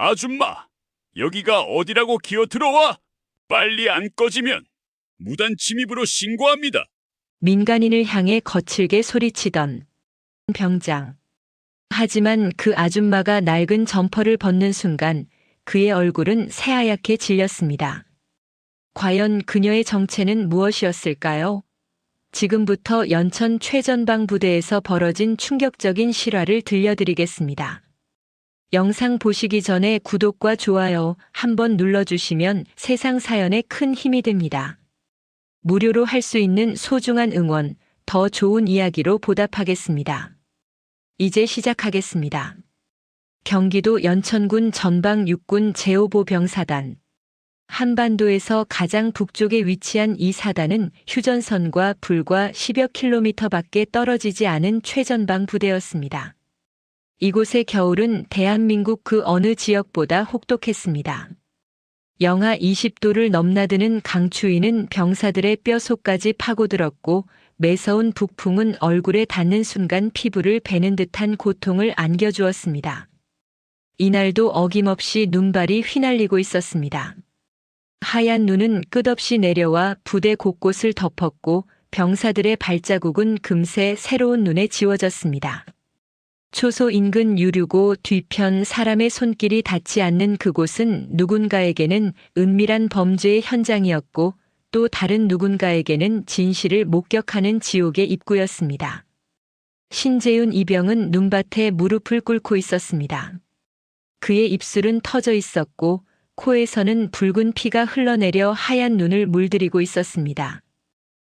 아줌마, 여기가 어디라고 기어 들어와? 빨리 안 꺼지면 무단 침입으로 신고합니다. 민간인을 향해 거칠게 소리치던 병장. 하지만 그 아줌마가 낡은 점퍼를 벗는 순간 그의 얼굴은 새하얗게 질렸습니다. 과연 그녀의 정체는 무엇이었을까요? 지금부터 연천 최전방 부대에서 벌어진 충격적인 실화를 들려드리겠습니다. 영상 보시기 전에 구독과 좋아요 한번 눌러주시면 세상 사연에 큰 힘이 됩니다. 무료로 할 수 있는 소중한 응원, 더 좋은 이야기로 보답하겠습니다. 이제 시작하겠습니다. 경기도 연천군 전방 육군 제5보병사단. 한반도에서 가장 북쪽에 위치한 이 사단은 휴전선과 불과 10여 킬로미터 밖에 떨어지지 않은 최전방 부대였습니다. 이곳의 겨울은 대한민국 그 어느 지역보다 혹독했습니다. 영하 20도를 넘나드는 강추위는 병사들의 뼛속까지 파고들었고 매서운 북풍은 얼굴에 닿는 순간 피부를 베는 듯한 고통을 안겨주었습니다. 이날도 어김없이 눈발이 휘날리고 있었습니다. 하얀 눈은 끝없이 내려와 부대 곳곳을 덮었고 병사들의 발자국은 금세 새로운 눈에 지워졌습니다. 초소 인근 유류고 뒤편 사람의 손길이 닿지 않는 그곳은 누군가에게는 은밀한 범죄의 현장이었고 또 다른 누군가에게는 진실을 목격하는 지옥의 입구였습니다. 신재윤 이병은 눈밭에 무릎을 꿇고 있었습니다. 그의 입술은 터져 있었고 코에서는 붉은 피가 흘러내려 하얀 눈을 물들이고 있었습니다.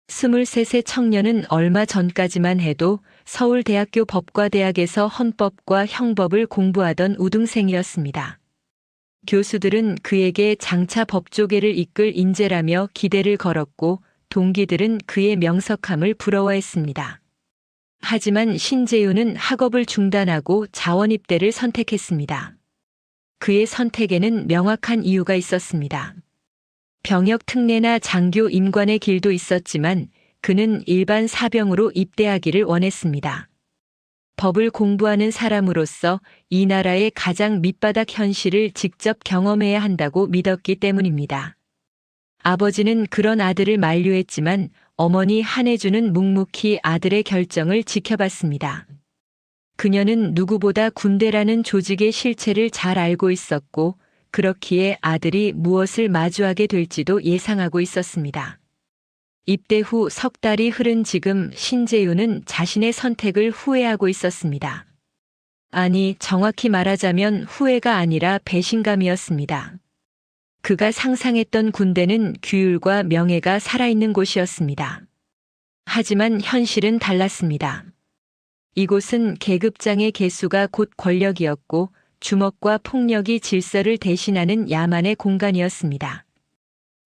23세 청년은 얼마 전까지만 해도 서울대학교 법과대학에서 헌법과 형법을 공부하던 우등생이었습니다. 교수들은 그에게 장차 법조계를 이끌 인재라며 기대를 걸었고 동기들은 그의 명석함을 부러워했습니다. 하지만 신재윤은 학업을 중단하고 자원입대를 선택했습니다. 그의 선택에는 명확한 이유가 있었습니다. 병역 특례나 장교 임관의 길도 있었지만 그는 일반 사병으로 입대하기를 원했습니다. 법을 공부하는 사람으로서 이 나라의 가장 밑바닥 현실을 직접 경험해야 한다고 믿었기 때문입니다. 아버지는 그런 아들을 만류했지만 어머니 한혜주는 묵묵히 아들의 결정을 지켜봤습니다. 그녀는 누구보다 군대라는 조직의 실체를 잘 알고 있었고 그렇기에 아들이 무엇을 마주하게 될지도 예상하고 있었습니다. 입대 후 석 달이 흐른 지금 신재윤은 자신의 선택을 후회하고 있었습니다. 아니, 정확히 말하자면 후회가 아니라 배신감이었습니다. 그가 상상했던 군대는 규율과 명예가 살아있는 곳이었습니다. 하지만 현실은 달랐습니다. 이곳은 계급장의 개수가 곧 권력이었고 주먹과 폭력이 질서를 대신하는 야만의 공간이었습니다.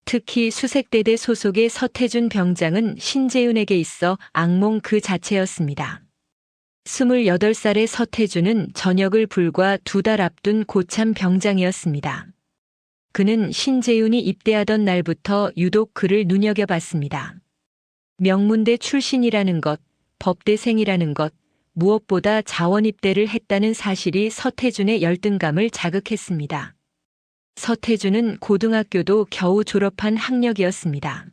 특히 수색대대 소속의 서태준 병장은 신재윤에게 있어 악몽 그 자체였습니다. 28살의 서태준은 전역을 불과 2달 앞둔 고참 병장이었습니다. 그는 신재윤이 입대하던 날부터 유독 그를 눈여겨봤습니다. 명문대 출신이라는 것, 법대생이라는 것, 무엇보다 자원입대를 했다는 사실이 서태준의 열등감을 자극했습니다. 서태준은 고등학교도 겨우 졸업한 학력이었습니다.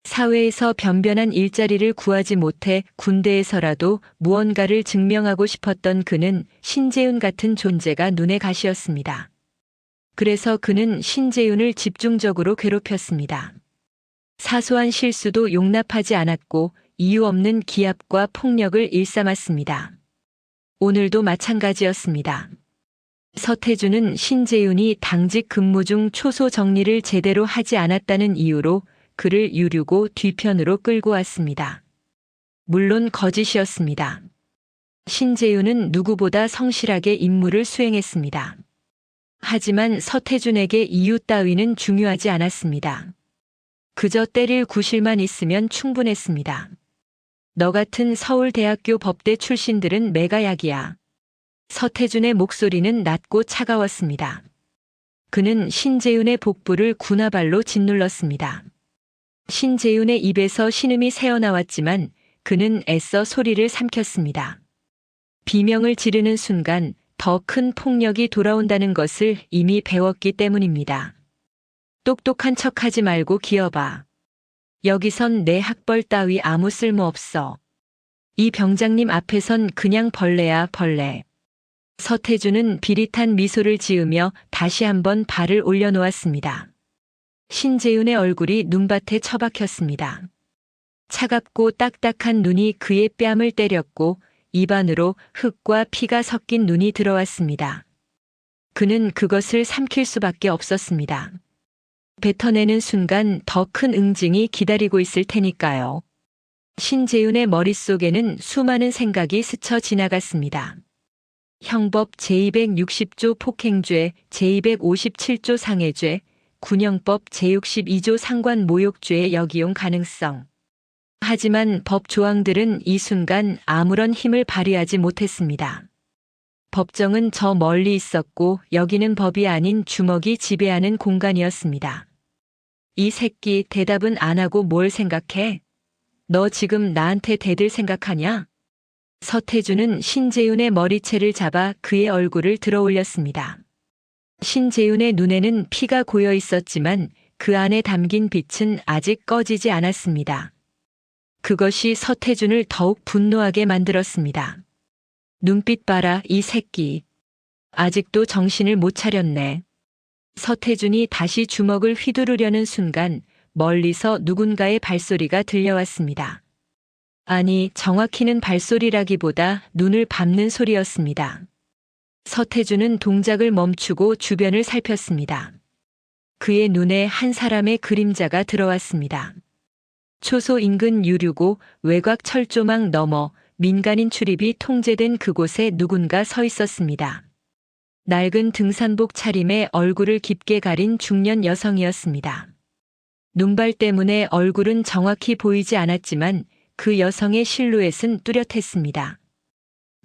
사회에서 변변한 일자리를 구하지 못해 군대에서라도 무언가를 증명하고 싶었던 그는 신재윤 같은 존재가 눈에 가시였습니다. 그래서 그는 신재윤을 집중적으로 괴롭혔습니다. 사소한 실수도 용납하지 않았고 이유 없는 기합과 폭력을 일삼았습니다. 오늘도 마찬가지였습니다. 서태준은 신재윤이 당직 근무 중 초소 정리를 제대로 하지 않았다는 이유로 그를 유류고 뒤편으로 끌고 왔습니다. 물론 거짓이었습니다. 신재윤은 누구보다 성실하게 임무를 수행했습니다. 하지만 서태준에게 이유 따위는 중요하지 않았습니다. 그저 때릴 구실만 있으면 충분했습니다. 너 같은 서울대학교 법대 출신들은 매가약이야. 서태준의 목소리는 낮고 차가웠습니다. 그는 신재윤의 복부를 군화발로 짓눌렀습니다. 신재윤의 입에서 신음이 새어나왔지만 그는 애써 소리를 삼켰습니다. 비명을 지르는 순간 더 큰 폭력이 돌아온다는 것을 이미 배웠기 때문입니다. 똑똑한 척하지 말고 기어봐. 여기선 내 학벌 따위 아무 쓸모 없어. 이 병장님 앞에선 그냥 벌레야 벌레. 서태준은 비릿한 미소를 지으며 다시 한번 발을 올려놓았습니다. 신재윤의 얼굴이 눈밭에 처박혔습니다. 차갑고 딱딱한 눈이 그의 뺨을 때렸고 입안으로 흙과 피가 섞인 눈이 들어왔습니다. 그는 그것을 삼킬 수밖에 없었습니다. 뱉어내는 순간 더 큰 응징이 기다리고 있을 테니까요. 신재윤의 머릿속에는 수많은 생각이 스쳐 지나갔습니다. 형법 제260조 폭행죄, 제257조 상해죄, 군형법 제62조 상관 모욕죄의 역이용 가능성. 하지만 법 조항들은 이 순간 아무런 힘을 발휘하지 못했습니다. 법정은 저 멀리 있었고 여기는 법이 아닌 주먹이 지배하는 공간이었습니다. 이 새끼 대답은 안 하고 뭘 생각해? 너 지금 나한테 대들 생각하냐? 서태준은 신재윤의 머리채를 잡아 그의 얼굴을 들어 올렸습니다. 신재윤의 눈에는 피가 고여 있었지만 그 안에 담긴 빛은 아직 꺼지지 않았습니다. 그것이 서태준을 더욱 분노하게 만들었습니다. 눈빛 봐라 이 새끼. 아직도 정신을 못 차렸네. 서태준이 다시 주먹을 휘두르려는 순간 멀리서 누군가의 발소리가 들려왔습니다. 아니, 정확히는 발소리라기보다 눈을 밟는 소리였습니다. 서태준은 동작을 멈추고 주변을 살폈습니다. 그의 눈에 한 사람의 그림자가 들어왔습니다. 초소 인근 유류고 외곽 철조망 너머 민간인 출입이 통제된 그곳에 누군가 서 있었습니다. 낡은 등산복 차림에 얼굴을 깊게 가린 중년 여성이었습니다. 눈발 때문에 얼굴은 정확히 보이지 않았지만 그 여성의 실루엣은 뚜렷했습니다.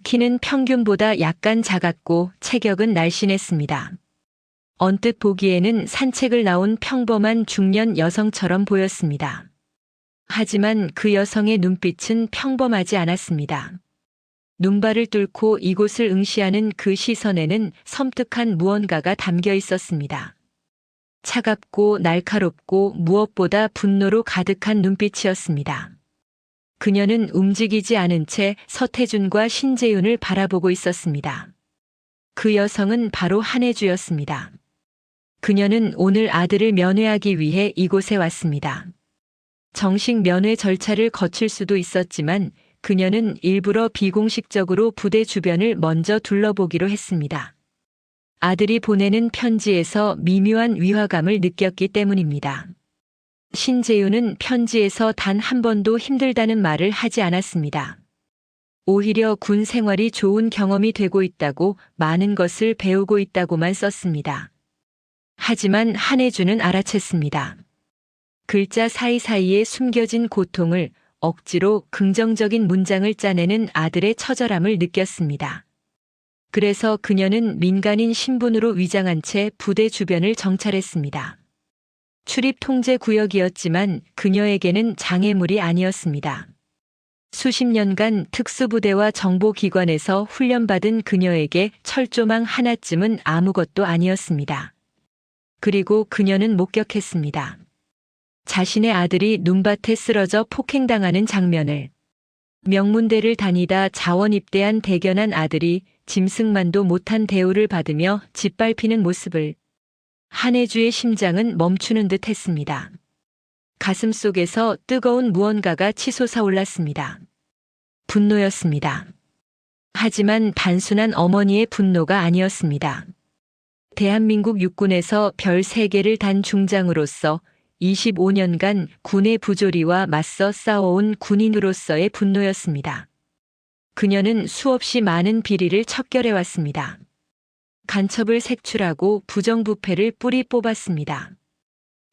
키는 평균보다 약간 작았고 체격은 날씬했습니다. 언뜻 보기에는 산책을 나온 평범한 중년 여성처럼 보였습니다. 하지만 그 여성의 눈빛은 평범하지 않았습니다. 눈발을 뚫고 이곳을 응시하는 그 시선에는 섬뜩한 무언가가 담겨 있었습니다. 차갑고 날카롭고 무엇보다 분노로 가득한 눈빛이었습니다. 그녀는 움직이지 않은 채 서태준과 신재윤을 바라보고 있었습니다. 그 여성은 바로 한혜주였습니다. 그녀는 오늘 아들을 면회하기 위해 이곳에 왔습니다. 정식 면회 절차를 거칠 수도 있었지만 그녀는 일부러 비공식적으로 부대 주변을 먼저 둘러보기로 했습니다. 아들이 보내는 편지에서 미묘한 위화감을 느꼈기 때문입니다. 신재윤은 편지에서 단 한 번도 힘들다는 말을 하지 않았습니다. 오히려 군 생활이 좋은 경험이 되고 있다고 많은 것을 배우고 있다고만 썼습니다. 하지만 한혜주는 알아챘습니다. 글자 사이사이에 숨겨진 고통을 억지로 긍정적인 문장을 짜내는 아들의 처절함을 느꼈습니다. 그래서 그녀는 민간인 신분으로 위장한 채 부대 주변을 정찰했습니다. 출입 통제 구역이었지만 그녀에게는 장애물이 아니었습니다. 수십 년간 특수부대와 정보기관에서 훈련받은 그녀에게 철조망 하나쯤은 아무것도 아니었습니다. 그리고 그녀는 목격했습니다. 자신의 아들이 눈밭에 쓰러져 폭행당하는 장면을. 명문대를 다니다 자원 입대한 대견한 아들이 짐승만도 못한 대우를 받으며 짓밟히는 모습을. 한혜주의 심장은 멈추는 듯 했습니다. 가슴 속에서 뜨거운 무언가가 치솟아 올랐습니다. 분노였습니다. 하지만 단순한 어머니의 분노가 아니었습니다. 대한민국 육군에서 별 3개를 단 중장으로서 25년간 군의 부조리와 맞서 싸워온 군인으로서의 분노였습니다. 그녀는 수없이 많은 비리를 척결해왔습니다. 간첩을 색출하고 부정부패를 뿌리 뽑았습니다.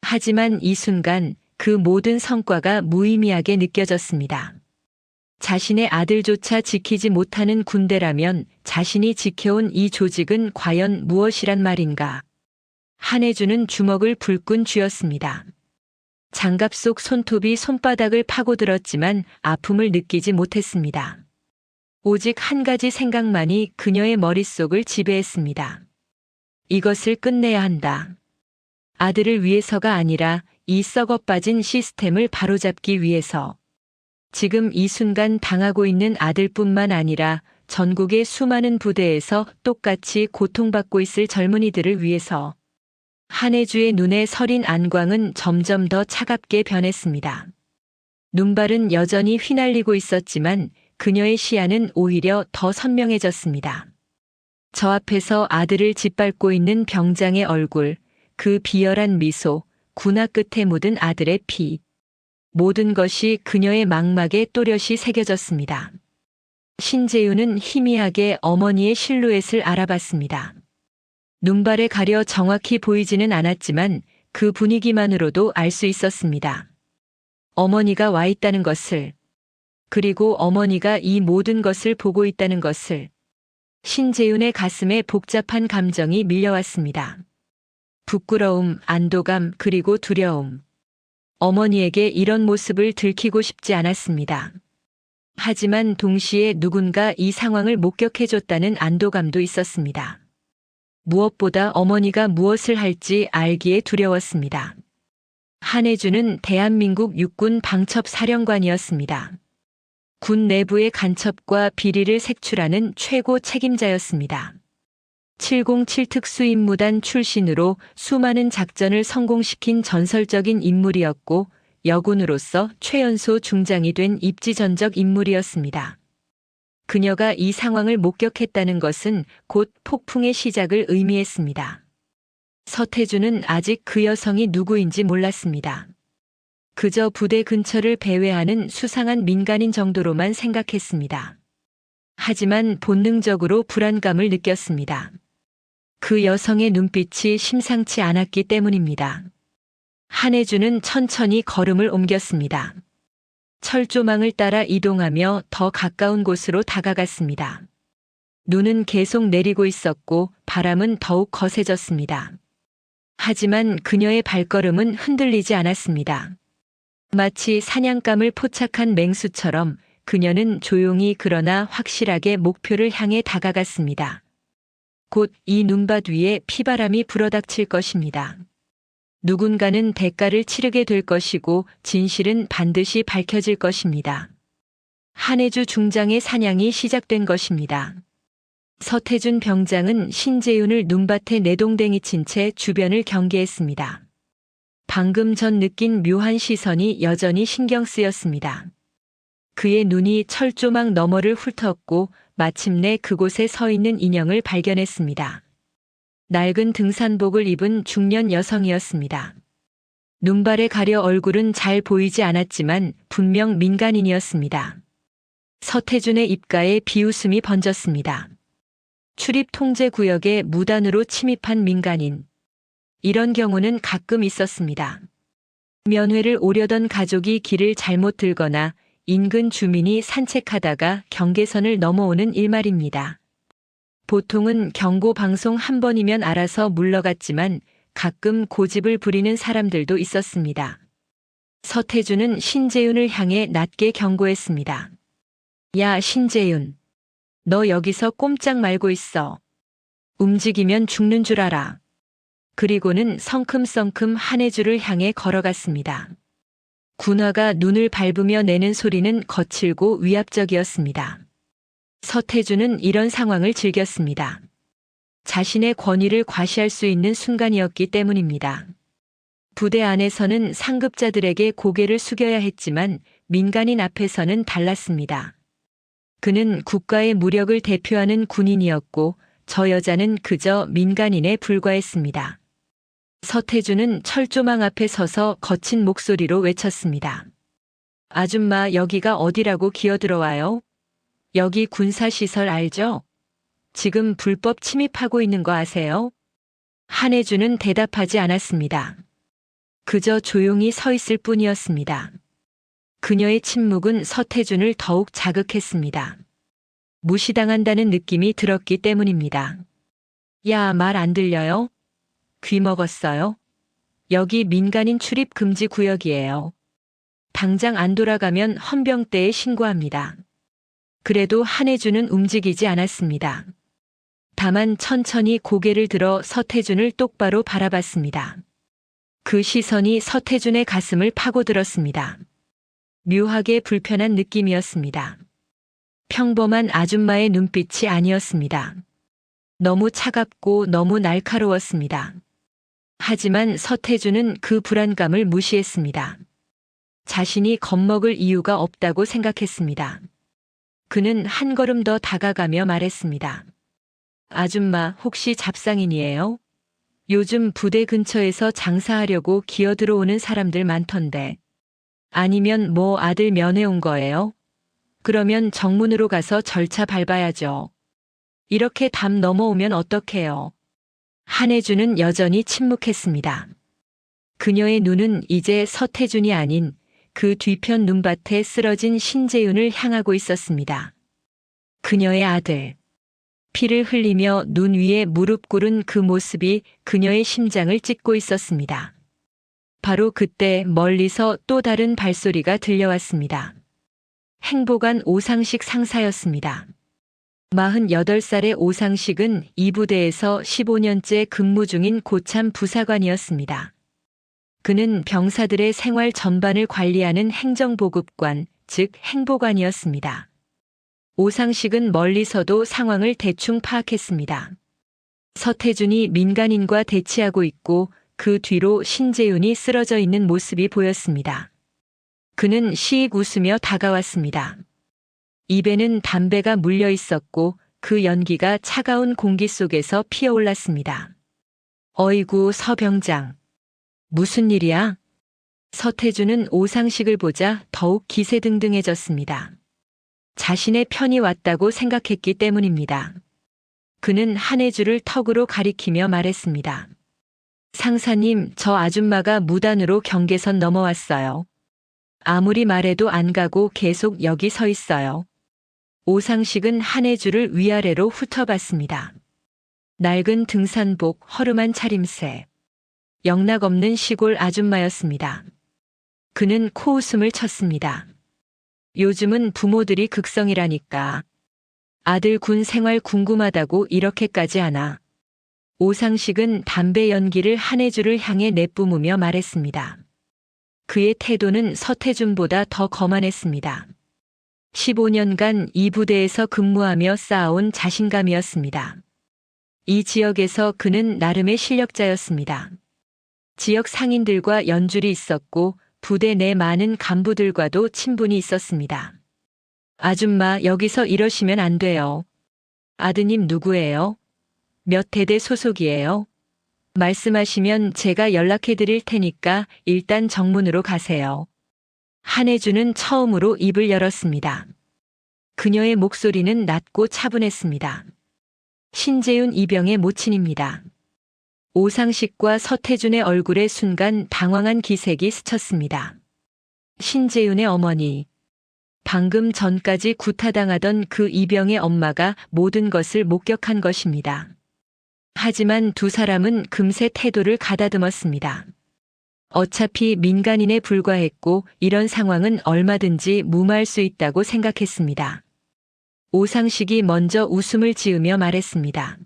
하지만 이 순간 그 모든 성과가 무의미하게 느껴졌습니다. 자신의 아들조차 지키지 못하는 군대라면 자신이 지켜온 이 조직은 과연 무엇이란 말인가? 한혜주는 주먹을 불끈 쥐었습니다. 장갑 속 손톱이 손바닥을 파고들었지만 아픔을 느끼지 못했습니다. 오직 한 가지 생각만이 그녀의 머릿속을 지배했습니다. 이것을 끝내야 한다. 아들을 위해서가 아니라 이 썩어빠진 시스템을 바로잡기 위해서. 지금 이 순간 당하고 있는 아들뿐만 아니라 전국의 수많은 부대에서 똑같이 고통받고 있을 젊은이들을 위해서. 한혜주의 눈에 서린 안광은 점점 더 차갑게 변했습니다. 눈발은 여전히 휘날리고 있었지만 그녀의 시야는 오히려 더 선명해졌습니다. 저 앞에서 아들을 짓밟고 있는 병장의 얼굴, 그 비열한 미소, 군화 끝에 묻은 아들의 피. 모든 것이 그녀의 망막에 또렷이 새겨졌습니다. 신재윤은 희미하게 어머니의 실루엣을 알아봤습니다. 눈발에 가려 정확히 보이지는 않았지만 그 분위기만으로도 알 수 있었습니다. 어머니가 와 있다는 것을, 그리고 어머니가 이 모든 것을 보고 있다는 것을. 신재윤의 가슴에 복잡한 감정이 밀려왔습니다. 부끄러움, 안도감, 그리고 두려움. 어머니에게 이런 모습을 들키고 싶지 않았습니다. 하지만 동시에 누군가 이 상황을 목격해줬다는 안도감도 있었습니다. 무엇보다 어머니가 무엇을 할지 알기에 두려웠습니다. 한혜주는 대한민국 육군 방첩사령관이었습니다. 군 내부의 간첩과 비리를 색출하는 최고 책임자였습니다. 707 특수임무단 출신으로 수많은 작전을 성공시킨 전설적인 인물이었고 여군으로서 최연소 중장이 된 입지전적 인물이었습니다. 그녀가 이 상황을 목격했다는 것은 곧 폭풍의 시작을 의미했습니다. 서태주는 아직 그 여성이 누구인지 몰랐습니다. 그저 부대 근처를 배회하는 수상한 민간인 정도로만 생각했습니다. 하지만 본능적으로 불안감을 느꼈습니다. 그 여성의 눈빛이 심상치 않았기 때문입니다. 한혜주는 천천히 걸음을 옮겼습니다. 철조망을 따라 이동하며 더 가까운 곳으로 다가갔습니다. 눈은 계속 내리고 있었고 바람은 더욱 거세졌습니다. 하지만 그녀의 발걸음은 흔들리지 않았습니다. 마치 사냥감을 포착한 맹수처럼 그녀는 조용히 그러나 확실하게 목표를 향해 다가갔습니다. 곧 이 눈밭 위에 피바람이 불어닥칠 것입니다. 누군가는 대가를 치르게 될 것이고 진실은 반드시 밝혀질 것입니다. 한혜주 중장의 사냥이 시작된 것입니다. 서태준 병장은 신재윤을 눈밭에 내동댕이 친 채 주변을 경계했습니다. 방금 전 느낀 묘한 시선이 여전히 신경 쓰였습니다. 그의 눈이 철조망 너머를 훑었고 마침내 그곳에 서 있는 인형을 발견했습니다. 낡은 등산복을 입은 중년 여성이었습니다. 눈발에 가려 얼굴은 잘 보이지 않았지만 분명 민간인이었습니다. 서태준의 입가에 비웃음이 번졌습니다. 출입 통제 구역에 무단으로 침입한 민간인. 이런 경우는 가끔 있었습니다. 면회를 오려던 가족이 길을 잘못 들거나 인근 주민이 산책하다가 경계선을 넘어오는 일말입니다. 보통은 경고 방송 한 번이면 알아서 물러갔지만 가끔 고집을 부리는 사람들도 있었습니다. 서태준은 신재윤을 향해 낮게 경고했습니다. 야, 신재윤. 너 여기서 꼼짝 말고 있어. 움직이면 죽는 줄 알아. 그리고는 성큼성큼 한혜주를 향해 걸어갔습니다. 군화가 눈을 밟으며 내는 소리는 거칠고 위압적이었습니다. 서태주는 이런 상황을 즐겼습니다. 자신의 권위를 과시할 수 있는 순간이었기 때문입니다. 부대 안에서는 상급자들에게 고개를 숙여야 했지만 민간인 앞에서는 달랐습니다. 그는 국가의 무력을 대표하는 군인이었고 저 여자는 그저 민간인에 불과했습니다. 서태주는 철조망 앞에 서서 거친 목소리로 외쳤습니다. 아줌마, 여기가 어디라고 기어들어와요? 여기 군사시설 알죠? 지금 불법 침입하고 있는 거 아세요? 한혜주는 대답하지 않았습니다. 그저 조용히 서 있을 뿐이었습니다. 그녀의 침묵은 서태준을 더욱 자극했습니다. 무시당한다는 느낌이 들었기 때문입니다. 야, 말 안 들려요? 귀 먹었어요? 여기 민간인 출입 금지 구역이에요. 당장 안 돌아가면 헌병대에 신고합니다. 그래도 한혜주는 움직이지 않았습니다. 다만 천천히 고개를 들어 서태준을 똑바로 바라봤습니다. 그 시선이 서태준의 가슴을 파고들었습니다. 묘하게 불편한 느낌이었습니다. 평범한 아줌마의 눈빛이 아니었습니다. 너무 차갑고 너무 날카로웠습니다. 하지만 서태준은 그 불안감을 무시했습니다. 자신이 겁먹을 이유가 없다고 생각했습니다. 그는 한 걸음 더 다가가며 말했습니다. 아줌마, 혹시 잡상인이에요? 요즘 부대 근처에서 장사하려고 기어 들어오는 사람들 많던데. 아니면 뭐 아들 면회 온 거예요? 그러면 정문으로 가서 절차 밟아야죠. 이렇게 담 넘어오면 어떡해요? 한혜주는 여전히 침묵했습니다. 그녀의 눈은 이제 서태준이 아닌 그 뒤편 눈밭에 쓰러진 신재윤을 향하고 있었습니다. 그녀의 아들. 피를 흘리며 눈 위에 무릎 꿇은 그 모습이 그녀의 심장을 찢고 있었습니다. 바로 그때 멀리서 또 다른 발소리가 들려왔습니다. 행보관 오상식 상사였습니다. 48살의 오상식은 이 부대에서 15년째 근무 중인 고참 부사관이었습니다. 그는 병사들의 생활 전반을 관리하는 행정보급관, 즉 행보관이었습니다. 오상식은 멀리서도 상황을 대충 파악했습니다. 서태준이 민간인과 대치하고 있고 그 뒤로 신재윤이 쓰러져 있는 모습이 보였습니다. 그는 시익 웃으며 다가왔습니다. 입에는 담배가 물려 있었고 그 연기가 차가운 공기 속에서 피어올랐습니다. 어이구, 서병장. 무슨 일이야? 서태준은 오상식을 보자 더욱 기세등등해졌습니다. 자신의 편이 왔다고 생각했기 때문입니다. 그는 한혜주를 턱으로 가리키며 말했습니다. 상사님, 저 아줌마가 무단으로 경계선 넘어왔어요. 아무리 말해도 안 가고 계속 여기 서 있어요. 오상식은 한혜주를 위아래로 훑어봤습니다. 낡은 등산복, 허름한 차림새. 영락없는 시골 아줌마였습니다. 그는 코웃음을 쳤습니다. 요즘은 부모들이 극성이라니까. 아들 군 생활 궁금하다고 이렇게까지 하나. 오상식은 담배 연기를 한혜주를 향해 내뿜으며 말했습니다. 그의 태도는 서태준보다 더 거만했습니다. 15년간 이 부대에서 근무하며 쌓아온 자신감이었습니다. 이 지역에서 그는 나름의 실력자였습니다. 지역 상인들과 연줄이 있었고 부대 내 많은 간부들과도 친분이 있었습니다. 아줌마, 여기서 이러시면 안 돼요. 아드님 누구예요? 몇 대대 소속이에요? 말씀하시면 제가 연락해 드릴 테니까 일단 정문으로 가세요. 한혜주는 처음으로 입을 열었습니다. 그녀의 목소리는 낮고 차분했습니다. 신재윤 이병의 모친입니다. 오상식과 서태준의 얼굴에 순간 당황한 기색이 스쳤습니다. 신재윤의 어머니. 방금 전까지 구타당하던 그 이병의 엄마가 모든 것을 목격한 것입니다. 하지만 두 사람은 금세 태도를 가다듬었습니다. 어차피 민간인에 불과했고 이런 상황은 얼마든지 무마할 수 있다고 생각했습니다. 오상식이 먼저 웃음을 지으며 말했습니다.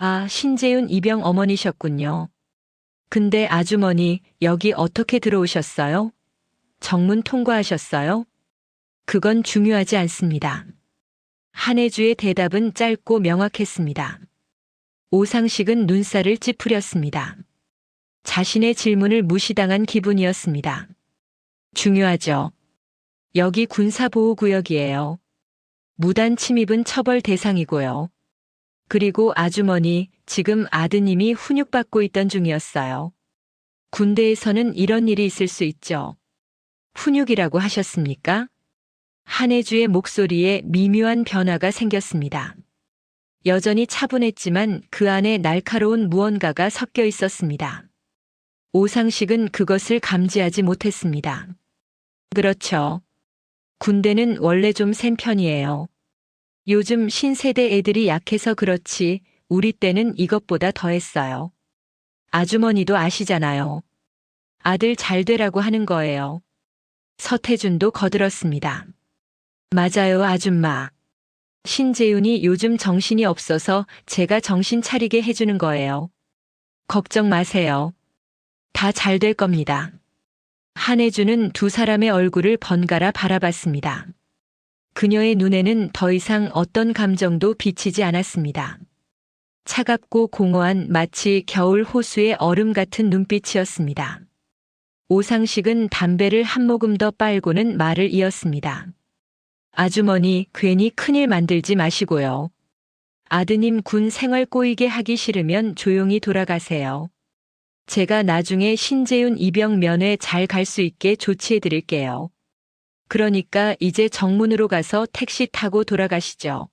아, 신재윤 이병 어머니셨군요. 근데 아주머니, 여기 어떻게 들어오셨어요? 정문 통과하셨어요? 그건 중요하지 않습니다. 한혜주의 대답은 짧고 명확했습니다. 오상식은 눈살을 찌푸렸습니다. 자신의 질문을 무시당한 기분이었습니다. 중요하죠. 여기 군사보호구역이에요. 무단 침입은 처벌 대상이고요. 그리고 아주머니, 지금 아드님이 훈육받고 있던 중이었어요. 군대에서는 이런 일이 있을 수 있죠. 훈육이라고 하셨습니까? 한혜주의 목소리에 미묘한 변화가 생겼습니다. 여전히 차분했지만 그 안에 날카로운 무언가가 섞여 있었습니다. 오상식은 그것을 감지하지 못했습니다. 그렇죠. 군대는 원래 좀 센 편이에요. 요즘 신세대 애들이 약해서 그렇지 우리 때는 이것보다 더했어요. 아주머니도 아시잖아요. 아들 잘 되라고 하는 거예요. 서태준도 거들었습니다. 맞아요, 아줌마. 신재윤이 요즘 정신이 없어서 제가 정신 차리게 해주는 거예요. 걱정 마세요. 다 잘 될 겁니다. 한혜주는 두 사람의 얼굴을 번갈아 바라봤습니다. 그녀의 눈에는 더 이상 어떤 감정도 비치지 않았습니다. 차갑고 공허한 마치 겨울 호수의 얼음 같은 눈빛이었습니다. 오상식은 담배를 한 모금 더 빨고는 말을 이었습니다. 아주머니, 괜히 큰일 만들지 마시고요. 아드님 군 생활 꼬이게 하기 싫으면 조용히 돌아가세요. 제가 나중에 신재윤 입영 면회 잘 갈 수 있게 조치해 드릴게요. 그러니까 이제 정문으로 가서 택시 타고 돌아가시죠.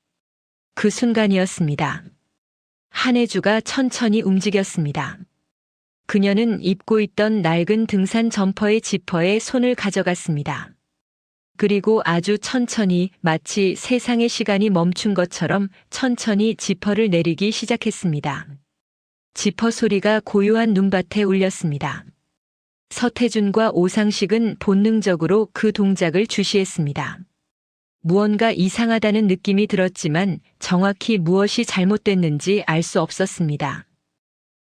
그 순간이었습니다. 한혜주가 천천히 움직였습니다. 그녀는 입고 있던 낡은 등산 점퍼의 지퍼에 손을 가져갔습니다. 그리고 아주 천천히 마치 세상의 시간이 멈춘 것처럼 천천히 지퍼를 내리기 시작했습니다. 지퍼 소리가 고요한 눈밭에 울렸습니다. 서태준과 오상식은 본능적으로 그 동작을 주시했습니다. 무언가 이상하다는 느낌이 들었지만 정확히 무엇이 잘못됐는지 알 수 없었습니다.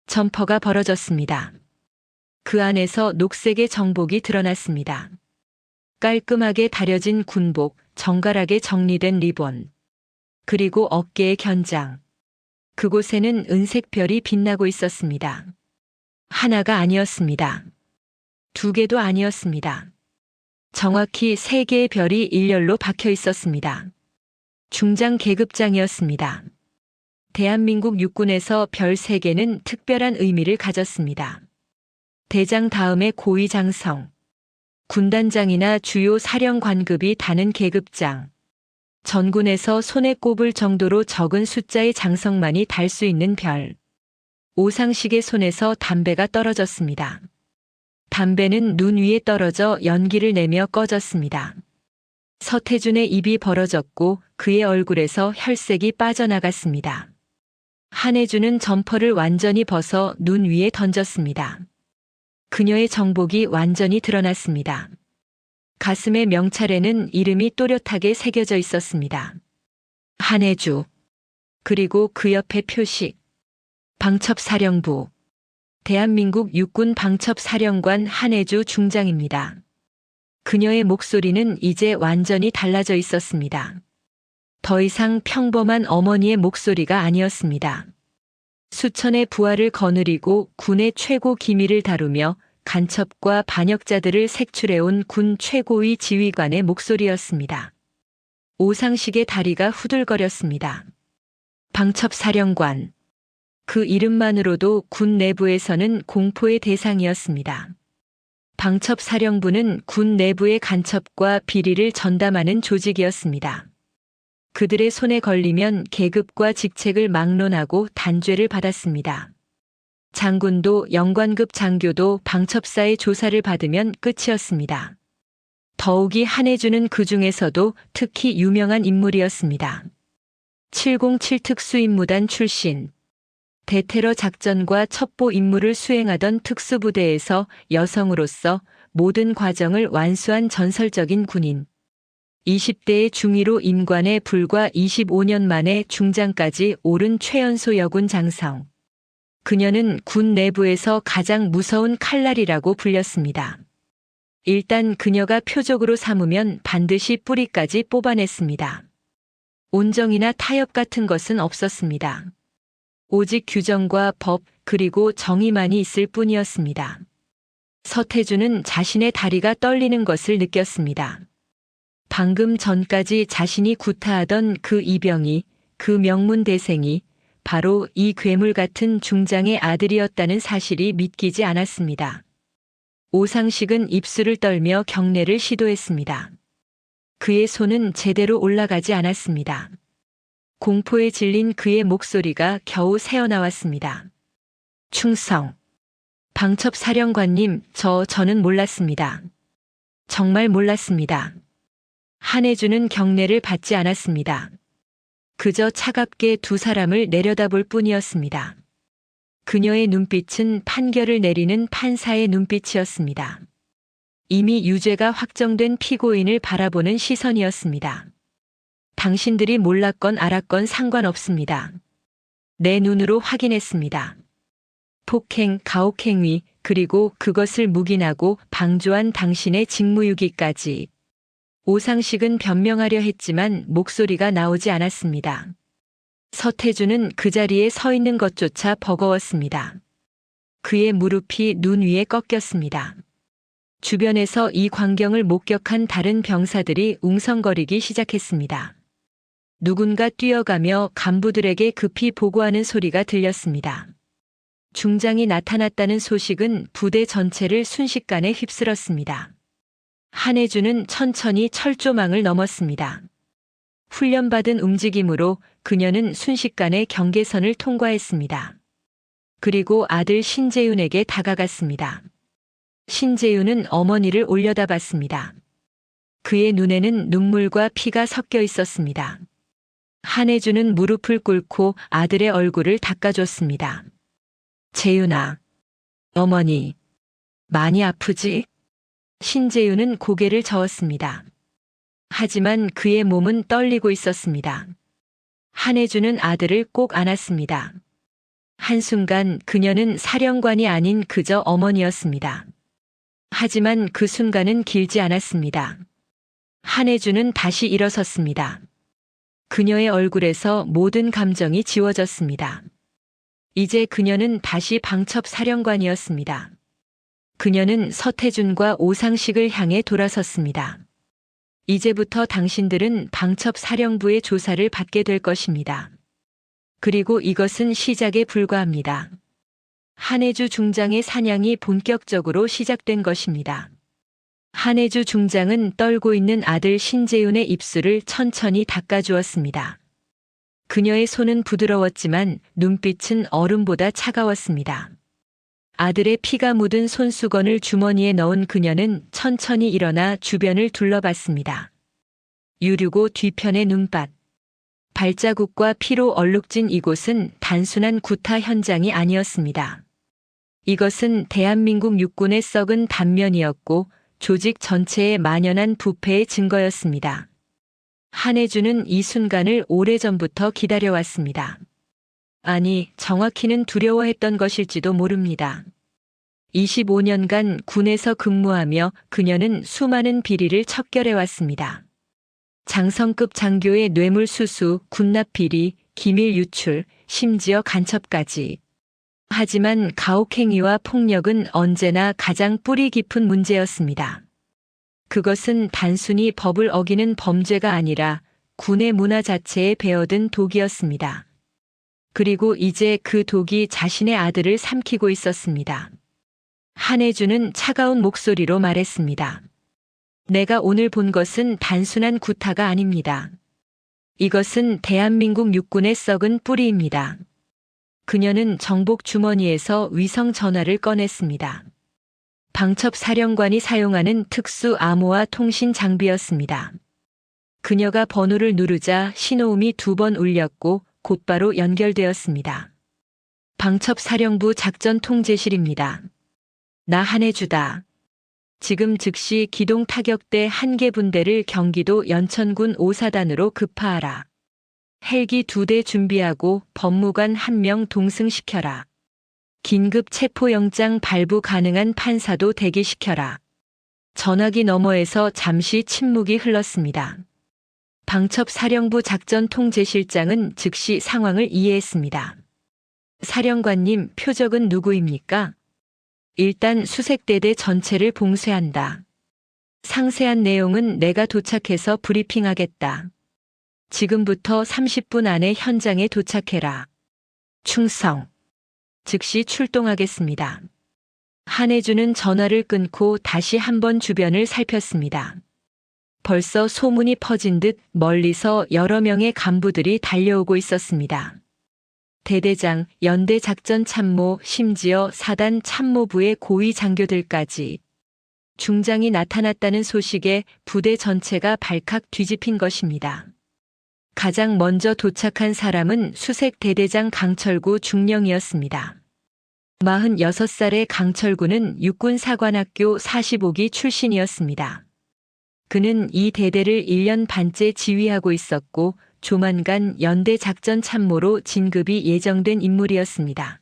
점퍼가 벌어졌습니다. 그 안에서 녹색의 정복이 드러났습니다. 깔끔하게 다려진 군복, 정갈하게 정리된 리본, 그리고 어깨의 견장. 그곳에는 은색 별이 빛나고 있었습니다. 하나가 아니었습니다. 두 개도 아니었습니다. 정확히 세 개의 별이 일렬로 박혀 있었습니다. 중장 계급장이었습니다. 대한민국 육군에서 별 3개는 특별한 의미를 가졌습니다. 대장 다음에 고위장성, 군단장이나 주요 사령관급이 다는 계급장, 전군에서 손에 꼽을 정도로 적은 숫자의 장성만이 달 수 있는 별. 오상식의 손에서 담배가 떨어졌습니다. 담배는 눈 위에 떨어져 연기를 내며 꺼졌습니다. 서태준의 입이 벌어졌고 그의 얼굴에서 혈색이 빠져나갔습니다. 한혜주는 점퍼를 완전히 벗어 눈 위에 던졌습니다. 그녀의 정복이 완전히 드러났습니다. 가슴의 명찰에는 이름이 또렷하게 새겨져 있었습니다. 한혜주. 그리고 그 옆에 표식. 방첩사령부. 대한민국 육군 방첩사령관 한혜주 중장입니다. 그녀의 목소리는 이제 완전히 달라져 있었습니다. 더 이상 평범한 어머니의 목소리가 아니었습니다. 수천의 부하를 거느리고 군의 최고 기밀을 다루며 간첩과 반역자들을 색출해온 군 최고위 지휘관의 목소리였습니다. 오상식의 다리가 후들거렸습니다. 방첩사령관. 그 이름만으로도 군 내부에서는 공포의 대상이었습니다. 방첩사령부는 군 내부의 간첩과 비리를 전담하는 조직이었습니다. 그들의 손에 걸리면 계급과 직책을 막론하고 단죄를 받았습니다. 장군도 영관급 장교도 방첩사의 조사를 받으면 끝이었습니다. 더욱이 한혜주는 그 중에서도 특히 유명한 인물이었습니다. 707 특수임무단 출신. 대테러 작전과 첩보 임무를 수행하던 특수부대에서 여성으로서 모든 과정을 완수한 전설적인 군인. 20대의 중위로 임관에 불과 25년 만에 중장까지 오른 최연소 여군 장성. 그녀는 군 내부에서 가장 무서운 칼날이라고 불렸습니다. 일단 그녀가 표적으로 삼으면 반드시 뿌리까지 뽑아냈습니다. 온정이나 타협 같은 것은 없었습니다. 오직 규정과 법 그리고 정의만이 있을 뿐이었습니다. 서태준은 자신의 다리가 떨리는 것을 느꼈습니다. 방금 전까지 자신이 구타하던 그 이병이, 그 명문대생이 바로 이 괴물 같은 중장의 아들이었다는 사실이 믿기지 않았습니다. 오상식은 입술을 떨며 경례를 시도했습니다. 그의 손은 제대로 올라가지 않았습니다. 공포에 질린 그의 목소리가 겨우 새어나왔습니다. 충성. 방첩사령관님, 저는 몰랐습니다. 정말 몰랐습니다. 한혜주는 경례를 받지 않았습니다. 그저 차갑게 두 사람을 내려다볼 뿐이었습니다. 그녀의 눈빛은 판결을 내리는 판사의 눈빛이었습니다. 이미 유죄가 확정된 피고인을 바라보는 시선이었습니다. 당신들이 몰랐건 알았건 상관없습니다. 내 눈으로 확인했습니다. 폭행, 가혹행위, 그리고 그것을 묵인하고 방조한 당신의 직무유기까지. 오상식은 변명하려 했지만 목소리가 나오지 않았습니다. 서태준은 그 자리에 서 있는 것조차 버거웠습니다. 그의 무릎이 눈 위에 꺾였습니다. 주변에서 이 광경을 목격한 다른 병사들이 웅성거리기 시작했습니다. 누군가 뛰어가며 간부들에게 급히 보고하는 소리가 들렸습니다. 중장이 나타났다는 소식은 부대 전체를 순식간에 휩쓸었습니다. 한혜주는 천천히 철조망을 넘었습니다. 훈련받은 움직임으로 그녀는 순식간에 경계선을 통과했습니다. 그리고 아들 신재윤에게 다가갔습니다. 신재윤은 어머니를 올려다봤습니다. 그의 눈에는 눈물과 피가 섞여 있었습니다. 한혜주는 무릎을 꿇고 아들의 얼굴을 닦아줬습니다. 재윤아, 어머니, 많이 아프지? 신재윤은 고개를 저었습니다. 하지만 그의 몸은 떨리고 있었습니다. 한혜주는 아들을 꼭 안았습니다. 한순간 그녀는 사령관이 아닌 그저 어머니였습니다. 하지만 그 순간은 길지 않았습니다. 한혜주는 다시 일어섰습니다. 그녀의 얼굴에서 모든 감정이 지워졌습니다. 이제 그녀는 다시 방첩 사령관이었습니다. 그녀는 서태준과 오상식을 향해 돌아섰습니다. 이제부터 당신들은 방첩 사령부의 조사를 받게 될 것입니다. 그리고 이것은 시작에 불과합니다. 한혜주 중장의 사냥이 본격적으로 시작된 것입니다. 한혜주 중장은 떨고 있는 아들 신재윤의 입술을 천천히 닦아주었습니다. 그녀의 손은 부드러웠지만 눈빛은 얼음보다 차가웠습니다. 아들의 피가 묻은 손수건을 주머니에 넣은 그녀는 천천히 일어나 주변을 둘러봤습니다. 유류고 뒤편의 눈밭. 발자국과 피로 얼룩진 이곳은 단순한 구타 현장이 아니었습니다. 이것은 대한민국 육군의 썩은 단면이었고 조직 전체에 만연한 부패의 증거였습니다. 한혜주는 이 순간을 오래전부터 기다려왔습니다. 아니, 정확히는 두려워했던 것일지도 모릅니다. 25년간 군에서 근무하며 그녀는 수많은 비리를 척결해왔습니다. 장성급 장교의 뇌물수수, 군납비리, 기밀 유출, 심지어 간첩까지. 하지만 가혹행위와 폭력은 언제나 가장 뿌리 깊은 문제였습니다. 그것은 단순히 법을 어기는 범죄가 아니라 군의 문화 자체에 배어든 독이었습니다. 그리고 이제 그 독이 자신의 아들을 삼키고 있었습니다. 한혜주는 차가운 목소리로 말했습니다. 내가 오늘 본 것은 단순한 구타가 아닙니다. 이것은 대한민국 육군의 썩은 뿌리입니다. 그녀는 정복 주머니에서 위성 전화를 꺼냈습니다. 방첩 사령관이 사용하는 특수 암호화 통신 장비였습니다. 그녀가 번호를 누르자 신호음이 2번 울렸고 곧바로 연결되었습니다. 방첩 사령부 작전 통제실입니다. 나 한혜주다. 지금 즉시 기동 타격대 1개 분대를 경기도 연천군 5사단으로 급파하라. 헬기 2대 준비하고 법무관 1명 동승시켜라. 긴급 체포영장 발부 가능한 판사도 대기시켜라. 전화기 너머에서 잠시 침묵이 흘렀습니다. 방첩 사령부 작전 통제실장은 즉시 상황을 이해했습니다. 사령관님, 표적은 누구입니까? 일단 수색대대 전체를 봉쇄한다. 상세한 내용은 내가 도착해서 브리핑하겠다. 지금부터 30분 안에 현장에 도착해라. 충성. 즉시 출동하겠습니다. 한혜주는 전화를 끊고 다시 한번 주변을 살폈습니다. 벌써 소문이 퍼진 듯 멀리서 여러 명의 간부들이 달려오고 있었습니다. 대대장, 연대 작전 참모, 심지어 사단 참모부의 고위 장교들까지. 중장이 나타났다는 소식에 부대 전체가 발칵 뒤집힌 것입니다. 가장 먼저 도착한 사람은 수색 대대장 강철구 중령이었습니다. 46살의 강철구는 육군사관학교 45기 출신이었습니다. 그는 이 대대를 1년 반째 지휘하고 있었고 조만간 연대 작전 참모로 진급이 예정된 인물이었습니다.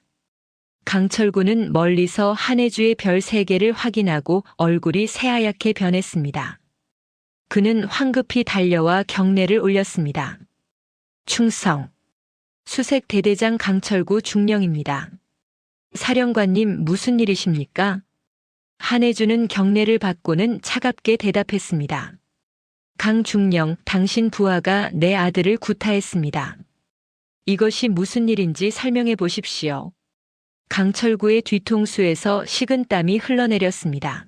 강철구는 멀리서 한해주의 별 3개를 확인하고 얼굴이 새하얗게 변했습니다. 그는 황급히 달려와 경례를 올렸습니다. 충성. 수색 대대장 강철구 중령입니다. 사령관님 무슨 일이십니까? 한해주는 경례를 받고는 차갑게 대답했습니다. 강중령, 당신 부하가 내 아들을 구타했습니다. 이것이 무슨 일인지 설명해 보십시오. 강철구의 뒤통수에서 식은땀이 흘러내렸습니다.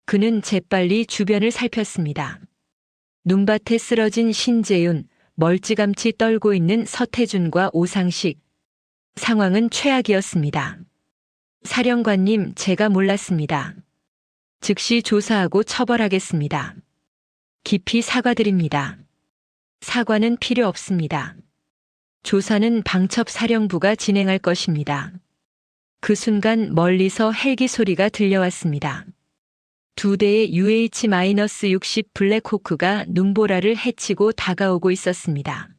그는 재빨리 주변을 살폈습니다. 눈밭에 쓰러진 신재윤, 멀찌감치 떨고 있는 서태준과 오상식. 상황은 최악이었습니다. 사령관님, 제가 몰랐습니다. 즉시 조사하고 처벌하겠습니다. 깊이 사과드립니다. 사과는 필요 없습니다. 조사는 방첩사령부가 진행할 것입니다. 그 순간 멀리서 헬기 소리가 들려왔습니다. 2대의 UH-60 블랙호크가 눈보라를 헤치고 다가오고 있었습니다.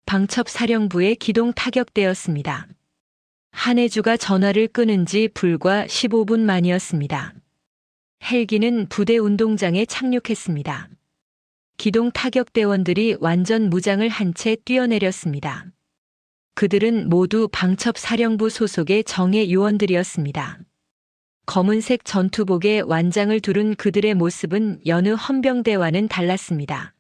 방첩사령부에 기동 타격되었습니다. 한해주가 전화를 끊은 지 불과 15분 만이었습니다. 헬기는 부대 운동장에 착륙했습니다. 기동 타격대원들이 완전 무장을 한 채 뛰어내렸습니다. 그들은 모두 방첩사령부 소속의 정예 요원들이었습니다. 검은색 전투복에 완장을 두른 그들의 모습은 여느 헌병대와는 달랐습니다.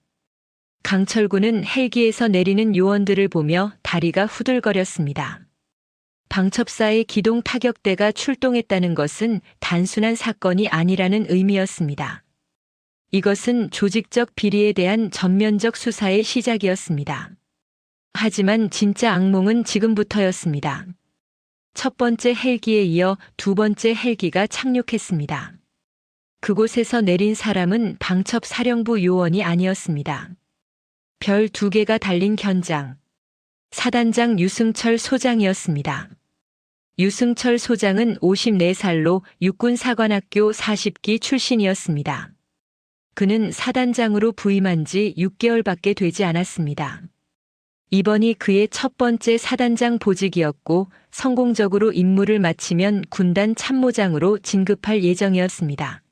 강철구는 헬기에서 내리는 요원들을 보며 다리가 후들거렸습니다. 방첩사의 기동 타격대가 출동했다는 것은 단순한 사건이 아니라는 의미였습니다. 이것은 조직적 비리에 대한 전면적 수사의 시작이었습니다. 하지만 진짜 악몽은 지금부터였습니다. 첫 번째 헬기에 이어 2번째 헬기가 착륙했습니다. 그곳에서 내린 사람은 방첩사령부 요원이 아니었습니다. 별 2개가 달린 견장. 사단장 유승철 소장이었습니다. 유승철 소장은 54살로 육군사관학교 40기 출신이었습니다. 그는 사단장으로 부임한 지 6개월밖에 되지 않았습니다. 이번이 그의 첫 번째 사단장 보직이었고 성공적으로 임무를 마치면 군단 참모장으로 진급할 예정이었습니다.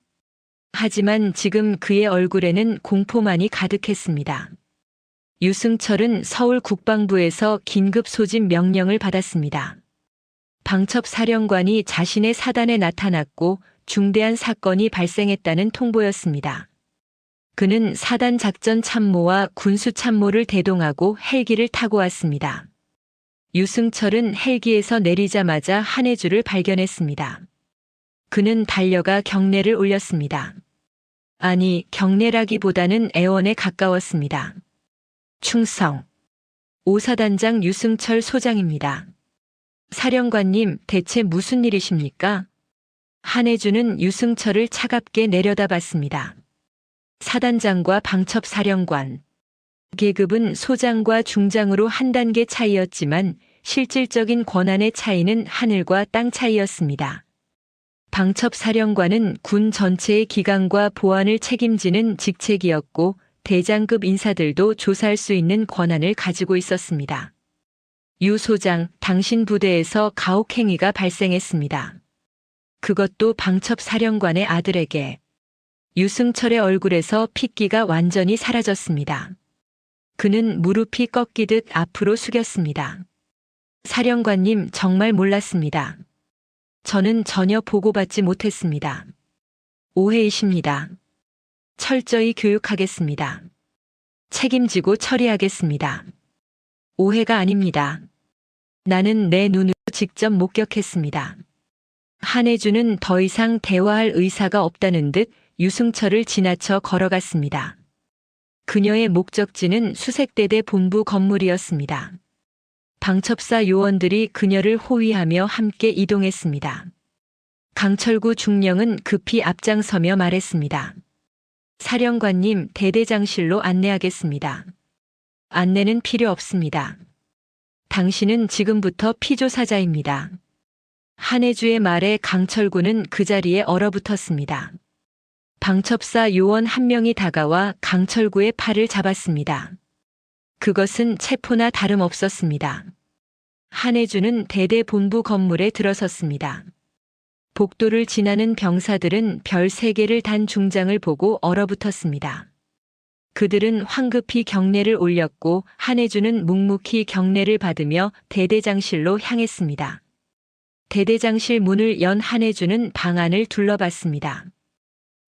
하지만 지금 그의 얼굴에는 공포만이 가득했습니다. 유승철은 서울 국방부에서 긴급 소집 명령을 받았습니다. 방첩사령관이 자신의 사단에 나타났고 중대한 사건이 발생했다는 통보였습니다. 그는 사단 작전 참모와 군수 참모를 대동하고 헬기를 타고 왔습니다. 유승철은 헬기에서 내리자마자 한해주를 발견했습니다. 그는 달려가 경례를 올렸습니다. 아니, 경례라기보다는 애원에 가까웠습니다. 충성. 5사단장 유승철 소장입니다. 사령관님, 대체 무슨 일이십니까? 한해주는 유승철을 차갑게 내려다봤습니다. 사단장과 방첩사령관. 계급은 소장과 중장으로 한 단계 차이였지만 실질적인 권한의 차이는 하늘과 땅 차이였습니다. 방첩사령관은 군 전체의 기강과 보안을 책임지는 직책이었고 대장급 인사들도 조사할 수 있는 권한을 가지고 있었습니다. 유 소장, 당신 부대에서 가혹행위가 발생했습니다. 그것도 방첩사령관의 아들에게. 유승철의 얼굴에서 핏기가 완전히 사라졌습니다. 그는 무릎이 꺾이듯 앞으로 숙였습니다. 사령관님, 정말 몰랐습니다. 저는 전혀 보고받지 못했습니다. 오해이십니다. 철저히 교육하겠습니다. 책임지고 처리하겠습니다. 오해가 아닙니다. 나는 내 눈으로 직접 목격했습니다. 한해주는 더 이상 대화할 의사가 없다는 듯 유승철을 지나쳐 걸어갔습니다. 그녀의 목적지는 수색대대 본부 건물이었습니다. 방첩사 요원들이 그녀를 호위하며 함께 이동했습니다. 강철구 중령은 급히 앞장서며 말했습니다. 사령관님, 대대장실로 안내하겠습니다. 안내는 필요 없습니다. 당신은 지금부터 피조사자입니다. 한해주의 말에 강철구는 그 자리에 얼어붙었습니다. 방첩사 요원 한 명이 다가와 강철구의 팔을 잡았습니다. 그것은 체포나 다름없었습니다. 한혜주는 대대 본부 건물에 들어섰습니다. 복도를 지나는 병사들은 별 3개를 단 중장을 보고 얼어붙었습니다. 그들은 황급히 경례를 올렸고 한혜주는 묵묵히 경례를 받으며 대대장실로 향했습니다. 대대장실 문을 연 한혜주는 방 안을 둘러봤습니다.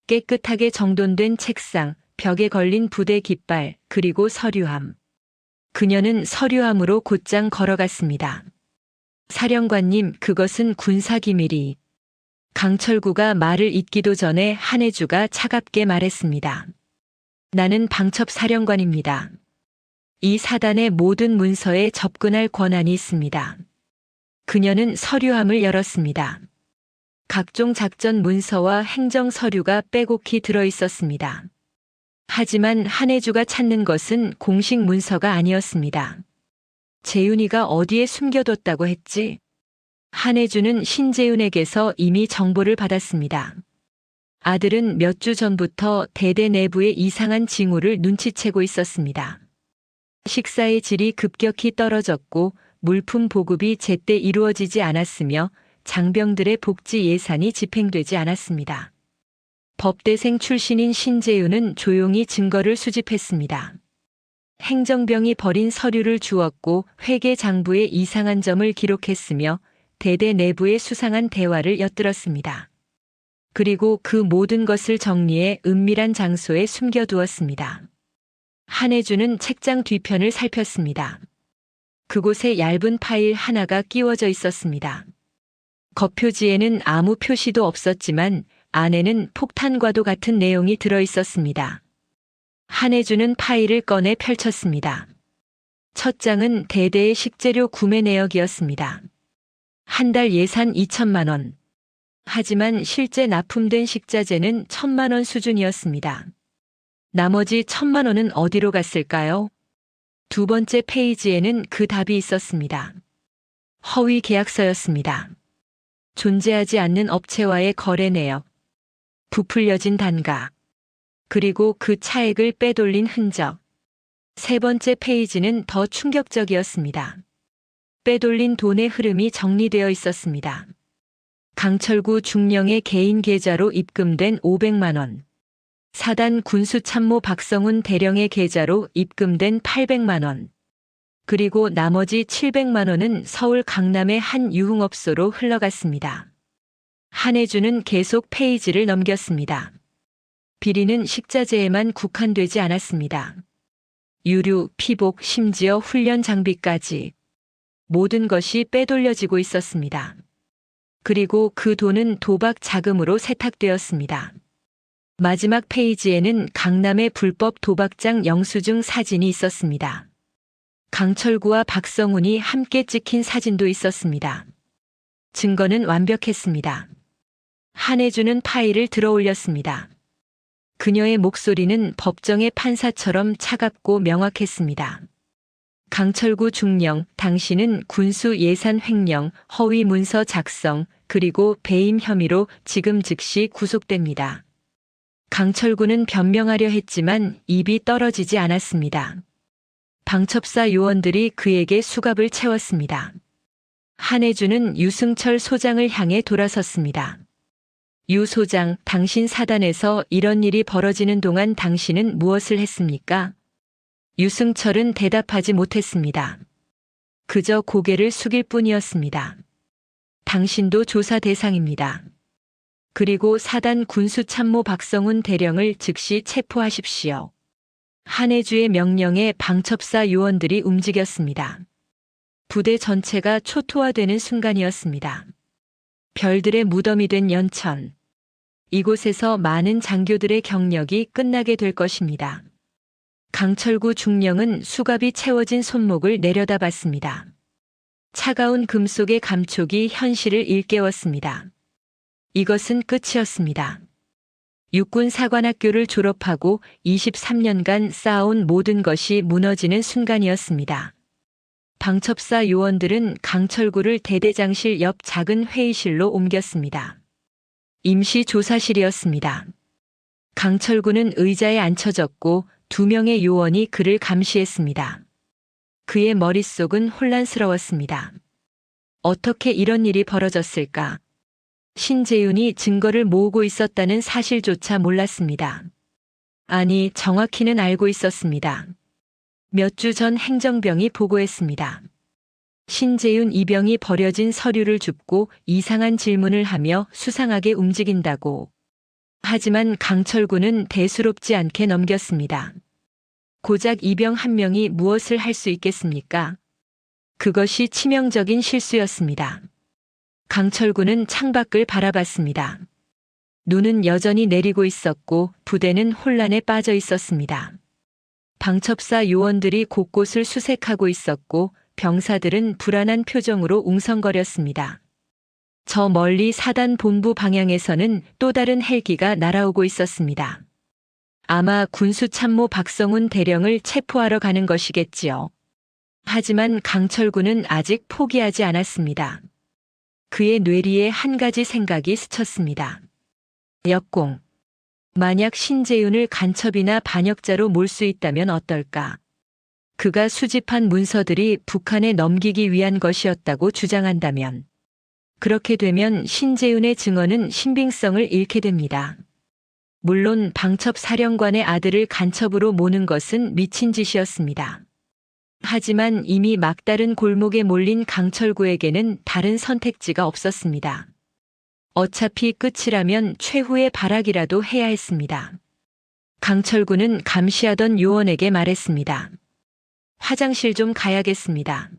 깨끗하게 정돈된 책상, 벽에 걸린 부대 깃발, 그리고 서류함. 그녀는 서류함으로 곧장 걸어갔습니다. 사령관님, 그것은 군사기밀이. 강철구가 말을 잇기도 전에 한혜주가 차갑게 말했습니다. 나는 방첩사령관입니다. 이 사단의 모든 문서에 접근할 권한이 있습니다. 그녀는 서류함을 열었습니다. 각종 작전 문서와 행정 서류가 빼곡히 들어 있었습니다. 하지만 한혜주가 찾는 것은 공식 문서가 아니었습니다. 재윤이가 어디에 숨겨뒀다고 했지? 한혜주는 신재윤에게서 이미 정보를 받았습니다. 아들은 몇 주 전부터 대대 내부의 이상한 징후를 눈치채고 있었습니다. 식사의 질이 급격히 떨어졌고 물품 보급이 제때 이루어지지 않았으며 장병들의 복지 예산이 집행되지 않았습니다. 법대생 출신인 신재윤은 조용히 증거를 수집했습니다. 행정병이 버린 서류를 주었고 회계장부의 이상한 점을 기록했으며 대대 내부의 수상한 대화를 엿들었습니다. 그리고 그 모든 것을 정리해 은밀한 장소에 숨겨두었습니다. 한혜주는 책장 뒤편을 살폈습니다. 그곳에 얇은 파일 하나가 끼워져 있었습니다. 겉표지에는 아무 표시도 없었지만 안에는 폭탄과도 같은 내용이 들어 있었습니다. 한혜주는 파일을 꺼내 펼쳤습니다. 첫 장은 대대의 식재료 구매 내역이었습니다. 한 달 예산 2천만 원. 하지만 실제 납품된 식자재는 1,000만 원 수준이었습니다. 나머지 1,000만 원은 어디로 갔을까요? 두 번째 페이지에는 그 답이 있었습니다. 허위 계약서였습니다. 존재하지 않는 업체와의 거래 내역, 부풀려진 단가, 그리고 그 차액을 빼돌린 흔적. 세 번째 페이지는 더 충격적이었습니다. 빼돌린 돈의 흐름이 정리되어 있었습니다. 강철구 중령의 개인 계좌로 입금된 500만 원. 사단 군수참모 박성훈 대령의 계좌로 입금된 800만 원. 그리고 나머지 700만 원은 서울 강남의 한 유흥업소로 흘러갔습니다. 한혜주는 계속 페이지를 넘겼습니다. 비리는 식자재에만 국한되지 않았습니다. 유류, 피복, 심지어 훈련 장비까지 모든 것이 빼돌려지고 있었습니다. 그리고 그 돈은 도박 자금으로 세탁되었습니다. 마지막 페이지에는 강남의 불법 도박장 영수증 사진이 있었습니다. 강철구와 박성훈이 함께 찍힌 사진도 있었습니다. 증거는 완벽했습니다. 한혜주는 파일을 들어 올렸습니다. 그녀의 목소리는 법정의 판사처럼 차갑고 명확했습니다. 강철구 중령, 당신은 군수 예산 횡령, 허위 문서 작성, 그리고 배임 혐의로 지금 즉시 구속됩니다. 강철구는 변명하려 했지만 입이 떨어지지 않았습니다. 방첩사 요원들이 그에게 수갑을 채웠습니다. 한혜주는 유승철 소장을 향해 돌아섰습니다. 유 소장, 당신 사단에서 이런 일이 벌어지는 동안 당신은 무엇을 했습니까? 유승철은 대답하지 못했습니다. 그저 고개를 숙일 뿐이었습니다. 당신도 조사 대상입니다. 그리고 사단 군수참모 박성훈 대령을 즉시 체포하십시오. 한혜주의 명령에 방첩사 요원들이 움직였습니다. 부대 전체가 초토화되는 순간이었습니다. 별들의 무덤이 된 연천. 이곳에서 많은 장교들의 경력이 끝나게 될 것입니다. 강철구 중령은 수갑이 채워진 손목을 내려다봤습니다. 차가운 금속의 감촉이 현실을 일깨웠습니다. 이것은 끝이었습니다. 육군사관학교를 졸업하고 23년간 쌓아온 모든 것이 무너지는 순간이었습니다. 방첩사 요원들은 강철구를 대대장실 옆 작은 회의실로 옮겼습니다. 임시 조사실이었습니다. 강철구는 의자에 앉혀졌고 2명의 요원이 그를 감시했습니다. 그의 머릿속은 혼란스러웠습니다. 어떻게 이런 일이 벌어졌을까? 신재윤이 증거를 모으고 있었다는 사실조차 몰랐습니다. 아니, 정확히는 알고 있었습니다. 몇 주 전 행정병이 보고했습니다. 신재윤 이병이 버려진 서류를 줍고 이상한 질문을 하며 수상하게 움직인다고. 하지만 강철구는 대수롭지 않게 넘겼습니다. 고작 이병 한 명이 무엇을 할 수 있겠습니까? 그것이 치명적인 실수였습니다. 강철구는 창밖을 바라봤습니다. 눈은 여전히 내리고 있었고 부대는 혼란에 빠져 있었습니다. 방첩사 요원들이 곳곳을 수색하고 있었고 병사들은 불안한 표정으로 웅성거렸습니다. 저 멀리 사단 본부 방향에서는 또 다른 헬기가 날아오고 있었습니다. 아마 군수참모 박성훈 대령을 체포하러 가는 것이겠지요. 하지만 강철구는 아직 포기하지 않았습니다. 그의 뇌리에 한 가지 생각이 스쳤습니다. 역공. 만약 신재윤을 간첩이나 반역자로 몰 수 있다면 어떨까? 그가 수집한 문서들이 북한에 넘기기 위한 것이었다고 주장한다면. 그렇게 되면 신재윤의 증언은 신빙성을 잃게 됩니다. 물론 방첩 사령관의 아들을 간첩으로 모는 것은 미친 짓이었습니다. 하지만 이미 막다른 골목에 몰린 강철구에게는 다른 선택지가 없었습니다. 어차피 끝이라면 최후의 발악이라도 해야 했습니다. 강철구는 감시하던 요원에게 말했습니다. 화장실 좀 가야겠습니다.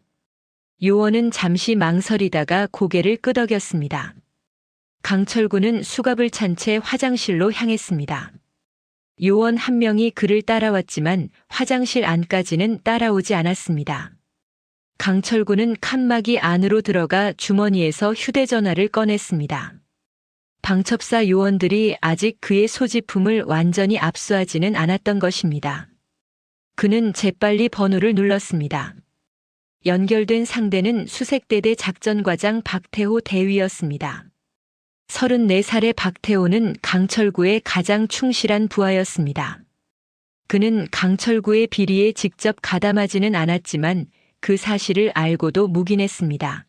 요원은 잠시 망설이다가 고개를 끄덕였습니다. 강철구는 수갑을 찬 채 화장실로 향했습니다. 요원 한 명이 그를 따라왔지만 화장실 안까지는 따라오지 않았습니다. 강철구는 칸막이 안으로 들어가 주머니에서 휴대전화를 꺼냈습니다. 방첩사 요원들이 아직 그의 소지품을 완전히 압수하지는 않았던 것입니다. 그는 재빨리 번호를 눌렀습니다. 연결된 상대는 수색대대 작전과장 박태호 대위였습니다. 34살의 박태호는 강철구의 가장 충실한 부하였습니다. 그는 강철구의 비리에 직접 가담하지는 않았지만 그 사실을 알고도 묵인했습니다.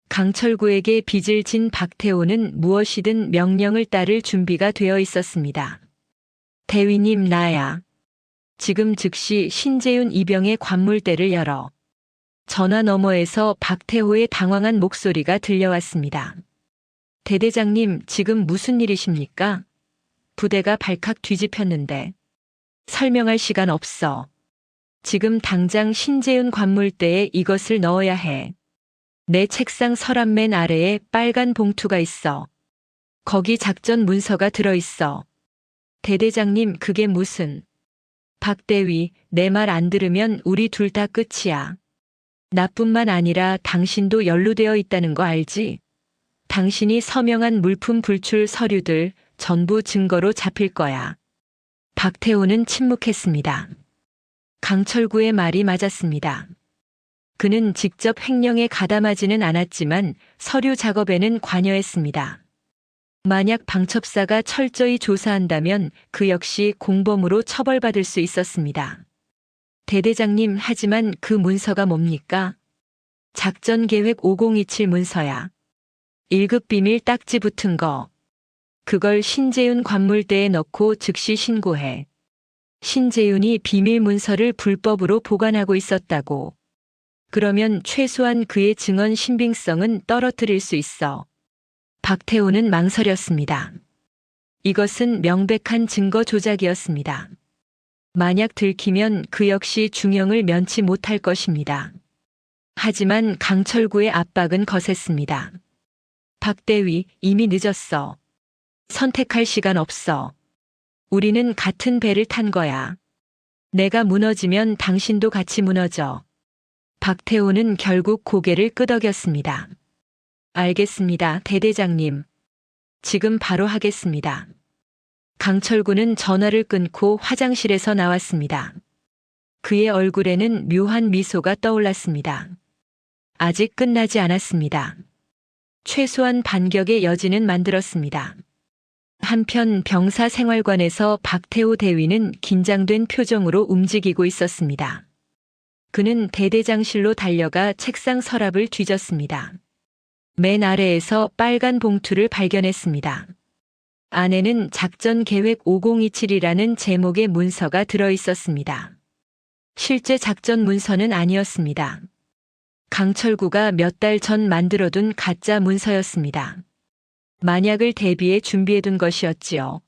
강철구에게 빚을 진 박태호는 무엇이든 명령을 따를 준비가 되어 있었습니다. 대위님, 나야. 지금 즉시 신재윤 이병의 관물대를 열어. 전화 너머에서 박태호의 당황한 목소리가 들려왔습니다. 대대장님, 지금 무슨 일이십니까? 부대가 발칵 뒤집혔는데. 설명할 시간 없어. 지금 당장 신재윤 관물대에 이것을 넣어야 해. 내 책상 서랍 맨 아래에 빨간 봉투가 있어. 거기 작전 문서가 들어있어. 대대장님, 그게 무슨... 박대위, 내 말 안 들으면 우리 둘 다 끝이야. 나뿐만 아니라 당신도 연루되어 있다는 거 알지? 당신이 서명한 물품 불출 서류들 전부 증거로 잡힐 거야. 박태호는 침묵했습니다. 강철구의 말이 맞았습니다. 그는 직접 횡령에 가담하지는 않았지만 서류 작업에는 관여했습니다. 만약 방첩사가 철저히 조사한다면 그 역시 공범으로 처벌받을 수 있었습니다. 대대장님, 하지만 그 문서가 뭡니까? 작전계획 5027 문서야. 1급 비밀 딱지 붙은 거. 그걸 신재윤 관물대에 넣고 즉시 신고해. 신재윤이 비밀 문서를 불법으로 보관하고 있었다고. 그러면 최소한 그의 증언 신빙성은 떨어뜨릴 수 있어. 박태호는 망설였습니다. 이것은 명백한 증거 조작이었습니다. 만약 들키면 그 역시 중형을 면치 못할 것입니다. 하지만 강철구의 압박은 거셌습니다. 박대위, 이미 늦었어. 선택할 시간 없어. 우리는 같은 배를 탄 거야. 내가 무너지면 당신도 같이 무너져. 박태호는 결국 고개를 끄덕였습니다. 알겠습니다, 대대장님. 지금 바로 하겠습니다. 강철구는 전화를 끊고 화장실에서 나왔습니다. 그의 얼굴에는 묘한 미소가 떠올랐습니다. 아직 끝나지 않았습니다. 최소한 반격의 여지는 만들었습니다. 한편 병사 생활관에서 박태호 대위는 긴장된 표정으로 움직이고 있었습니다. 그는 대대장실로 달려가 책상 서랍을 뒤졌습니다. 맨 아래에서 빨간 봉투를 발견했습니다. 안에는 작전 계획 5027이라는 제목의 문서가 들어 있었습니다. 실제 작전 문서는 아니었습니다. 강철구가 몇 달 전 만들어둔 가짜 문서였습니다. 만약을 대비해 준비해둔 것이었지요.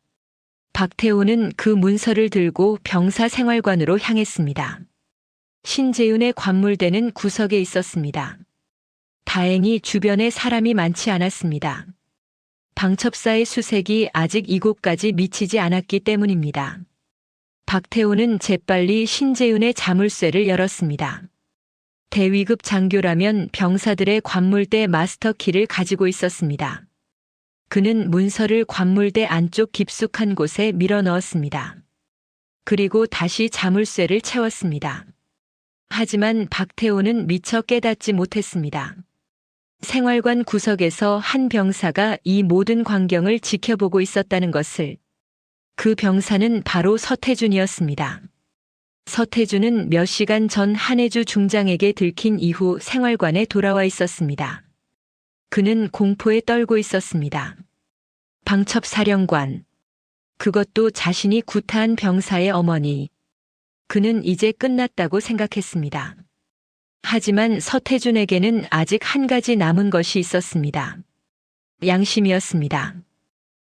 박태호는 그 문서를 들고 병사 생활관으로 향했습니다. 신재윤의 관물대는 구석에 있었습니다. 다행히 주변에 사람이 많지 않았습니다. 방첩사의 수색이 아직 이곳까지 미치지 않았기 때문입니다. 박태호는 재빨리 신재윤의 자물쇠를 열었습니다. 대위급 장교라면 병사들의 관물대 마스터키를 가지고 있었습니다. 그는 문서를 관물대 안쪽 깊숙한 곳에 밀어 넣었습니다. 그리고 다시 자물쇠를 채웠습니다. 하지만 박태호는 미처 깨닫지 못했습니다. 생활관 구석에서 한 병사가 이 모든 광경을 지켜보고 있었다는 것을. 그 병사는 바로 서태준이었습니다. 서태준은 몇 시간 전 한혜주 중장에게 들킨 이후 생활관에 돌아와 있었습니다. 그는 공포에 떨고 있었습니다. 방첩사령관. 그것도 자신이 구타한 병사의 어머니. 그는 이제 끝났다고 생각했습니다. 하지만 서태준에게는 아직 한 가지 남은 것이 있었습니다. 양심이었습니다.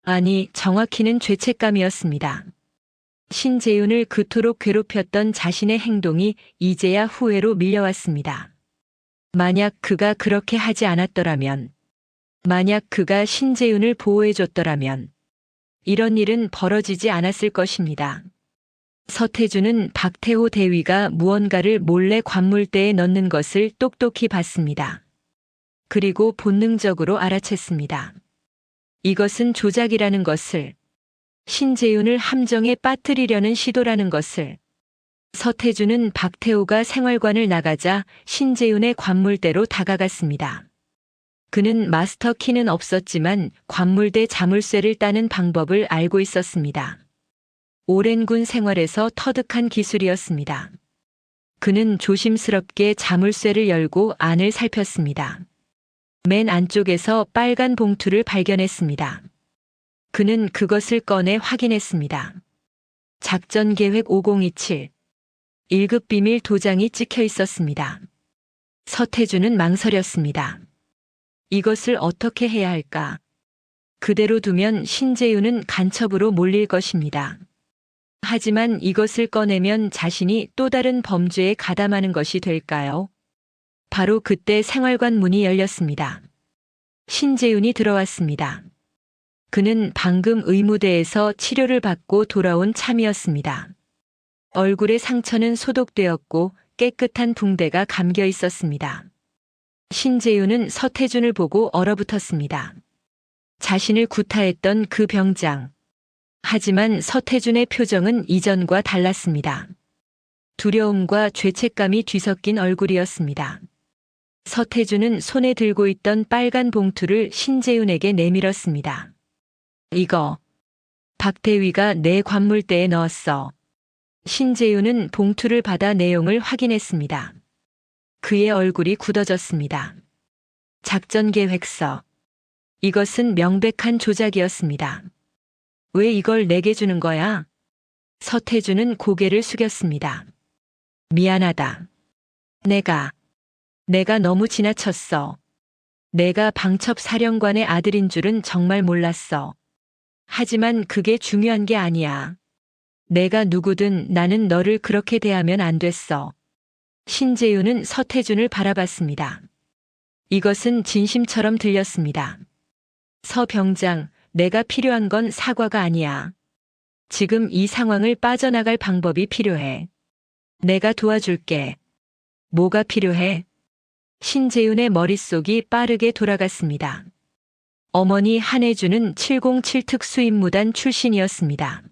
아니, 정확히는 죄책감이었습니다. 신재윤을 그토록 괴롭혔던 자신의 행동이 이제야 후회로 밀려왔습니다. 만약 그가 그렇게 하지 않았더라면, 만약 그가 신재윤을 보호해줬더라면, 이런 일은 벌어지지 않았을 것입니다. 서태준은 박태호 대위가 무언가를 몰래 관물대에 넣는 것을 똑똑히 봤습니다. 그리고 본능적으로 알아챘습니다. 이것은 조작이라는 것을, 신재윤을 함정에 빠뜨리려는 시도라는 것을. 서태준은 박태호가 생활관을 나가자 신재윤의 관물대로 다가갔습니다. 그는 마스터 키는 없었지만 관물대 자물쇠를 따는 방법을 알고 있었습니다. 오랜 군 생활에서 터득한 기술이었습니다. 그는 조심스럽게 자물쇠를 열고 안을 살폈습니다. 맨 안쪽에서 빨간 봉투를 발견했습니다. 그는 그것을 꺼내 확인했습니다. 작전 계획 5027. 1급 비밀 도장이 찍혀 있었습니다. 서태준은 망설였습니다. 이것을 어떻게 해야 할까? 그대로 두면 신재윤은 간첩으로 몰릴 것입니다. 하지만 이것을 꺼내면 자신이 또 다른 범죄에 가담하는 것이 될까요? 바로 그때 생활관 문이 열렸습니다. 신재윤이 들어왔습니다. 그는 방금 의무대에서 치료를 받고 돌아온 참이었습니다. 얼굴의 상처는 소독되었고 깨끗한 붕대가 감겨 있었습니다. 신재윤은 서태준을 보고 얼어붙었습니다. 자신을 구타했던 그 병장. 하지만 서태준의 표정은 이전과 달랐습니다. 두려움과 죄책감이 뒤섞인 얼굴이었습니다. 서태준은 손에 들고 있던 빨간 봉투를 신재윤에게 내밀었습니다. 이거, 박대위가 내 관물대에 넣었어. 신재윤은 봉투를 받아 내용을 확인했습니다. 그의 얼굴이 굳어졌습니다. 작전 계획서. 이것은 명백한 조작이었습니다. 왜 이걸 내게 주는 거야? 서태준은 고개를 숙였습니다. 미안하다. 내가 너무 지나쳤어. 내가 방첩 사령관의 아들인 줄은 정말 몰랐어. 하지만 그게 중요한 게 아니야. 내가 누구든 나는 너를 그렇게 대하면 안 됐어. 신재윤은 서태준을 바라봤습니다. 이것은 진심처럼 들렸습니다. 서 병장, 내가 필요한 건 사과가 아니야. 지금 이 상황을 빠져나갈 방법이 필요해. 내가 도와줄게. 뭐가 필요해? 신재윤의 머릿속이 빠르게 돌아갔습니다. 어머니 한혜주는 707 특수임무단 출신이었습니다.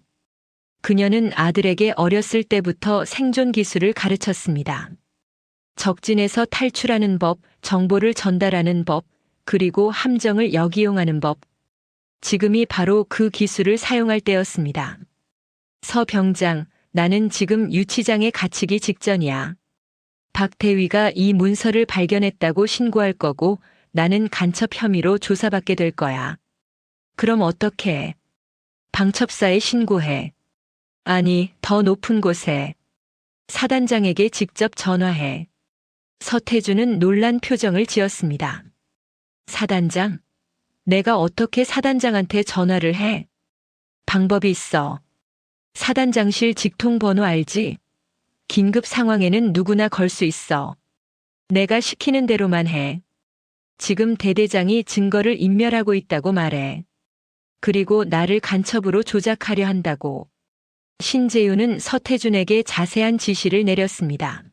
그녀는 아들에게 어렸을 때부터 생존 기술을 가르쳤습니다. 적진에서 탈출하는 법, 정보를 전달하는 법, 그리고 함정을 역이용하는 법. 지금이 바로 그 기술을 사용할 때였습니다. 서 병장, 나는 지금 유치장에 갇히기 직전이야. 박 대위가 이 문서를 발견했다고 신고할 거고 나는 간첩 혐의로 조사받게 될 거야. 그럼 어떡해? 방첩사에 신고해. 아니, 더 높은 곳에. 사단장에게 직접 전화해. 서태준은 놀란 표정을 지었습니다. 사단장? 내가 어떻게 사단장한테 전화를 해? 방법이 있어. 사단장실 직통번호 알지? 긴급 상황에는 누구나 걸 수 있어. 내가 시키는 대로만 해. 지금 대대장이 증거를 인멸하고 있다고 말해. 그리고 나를 간첩으로 조작하려 한다고. 신재윤은 서태준에게 자세한 지시를 내렸습니다.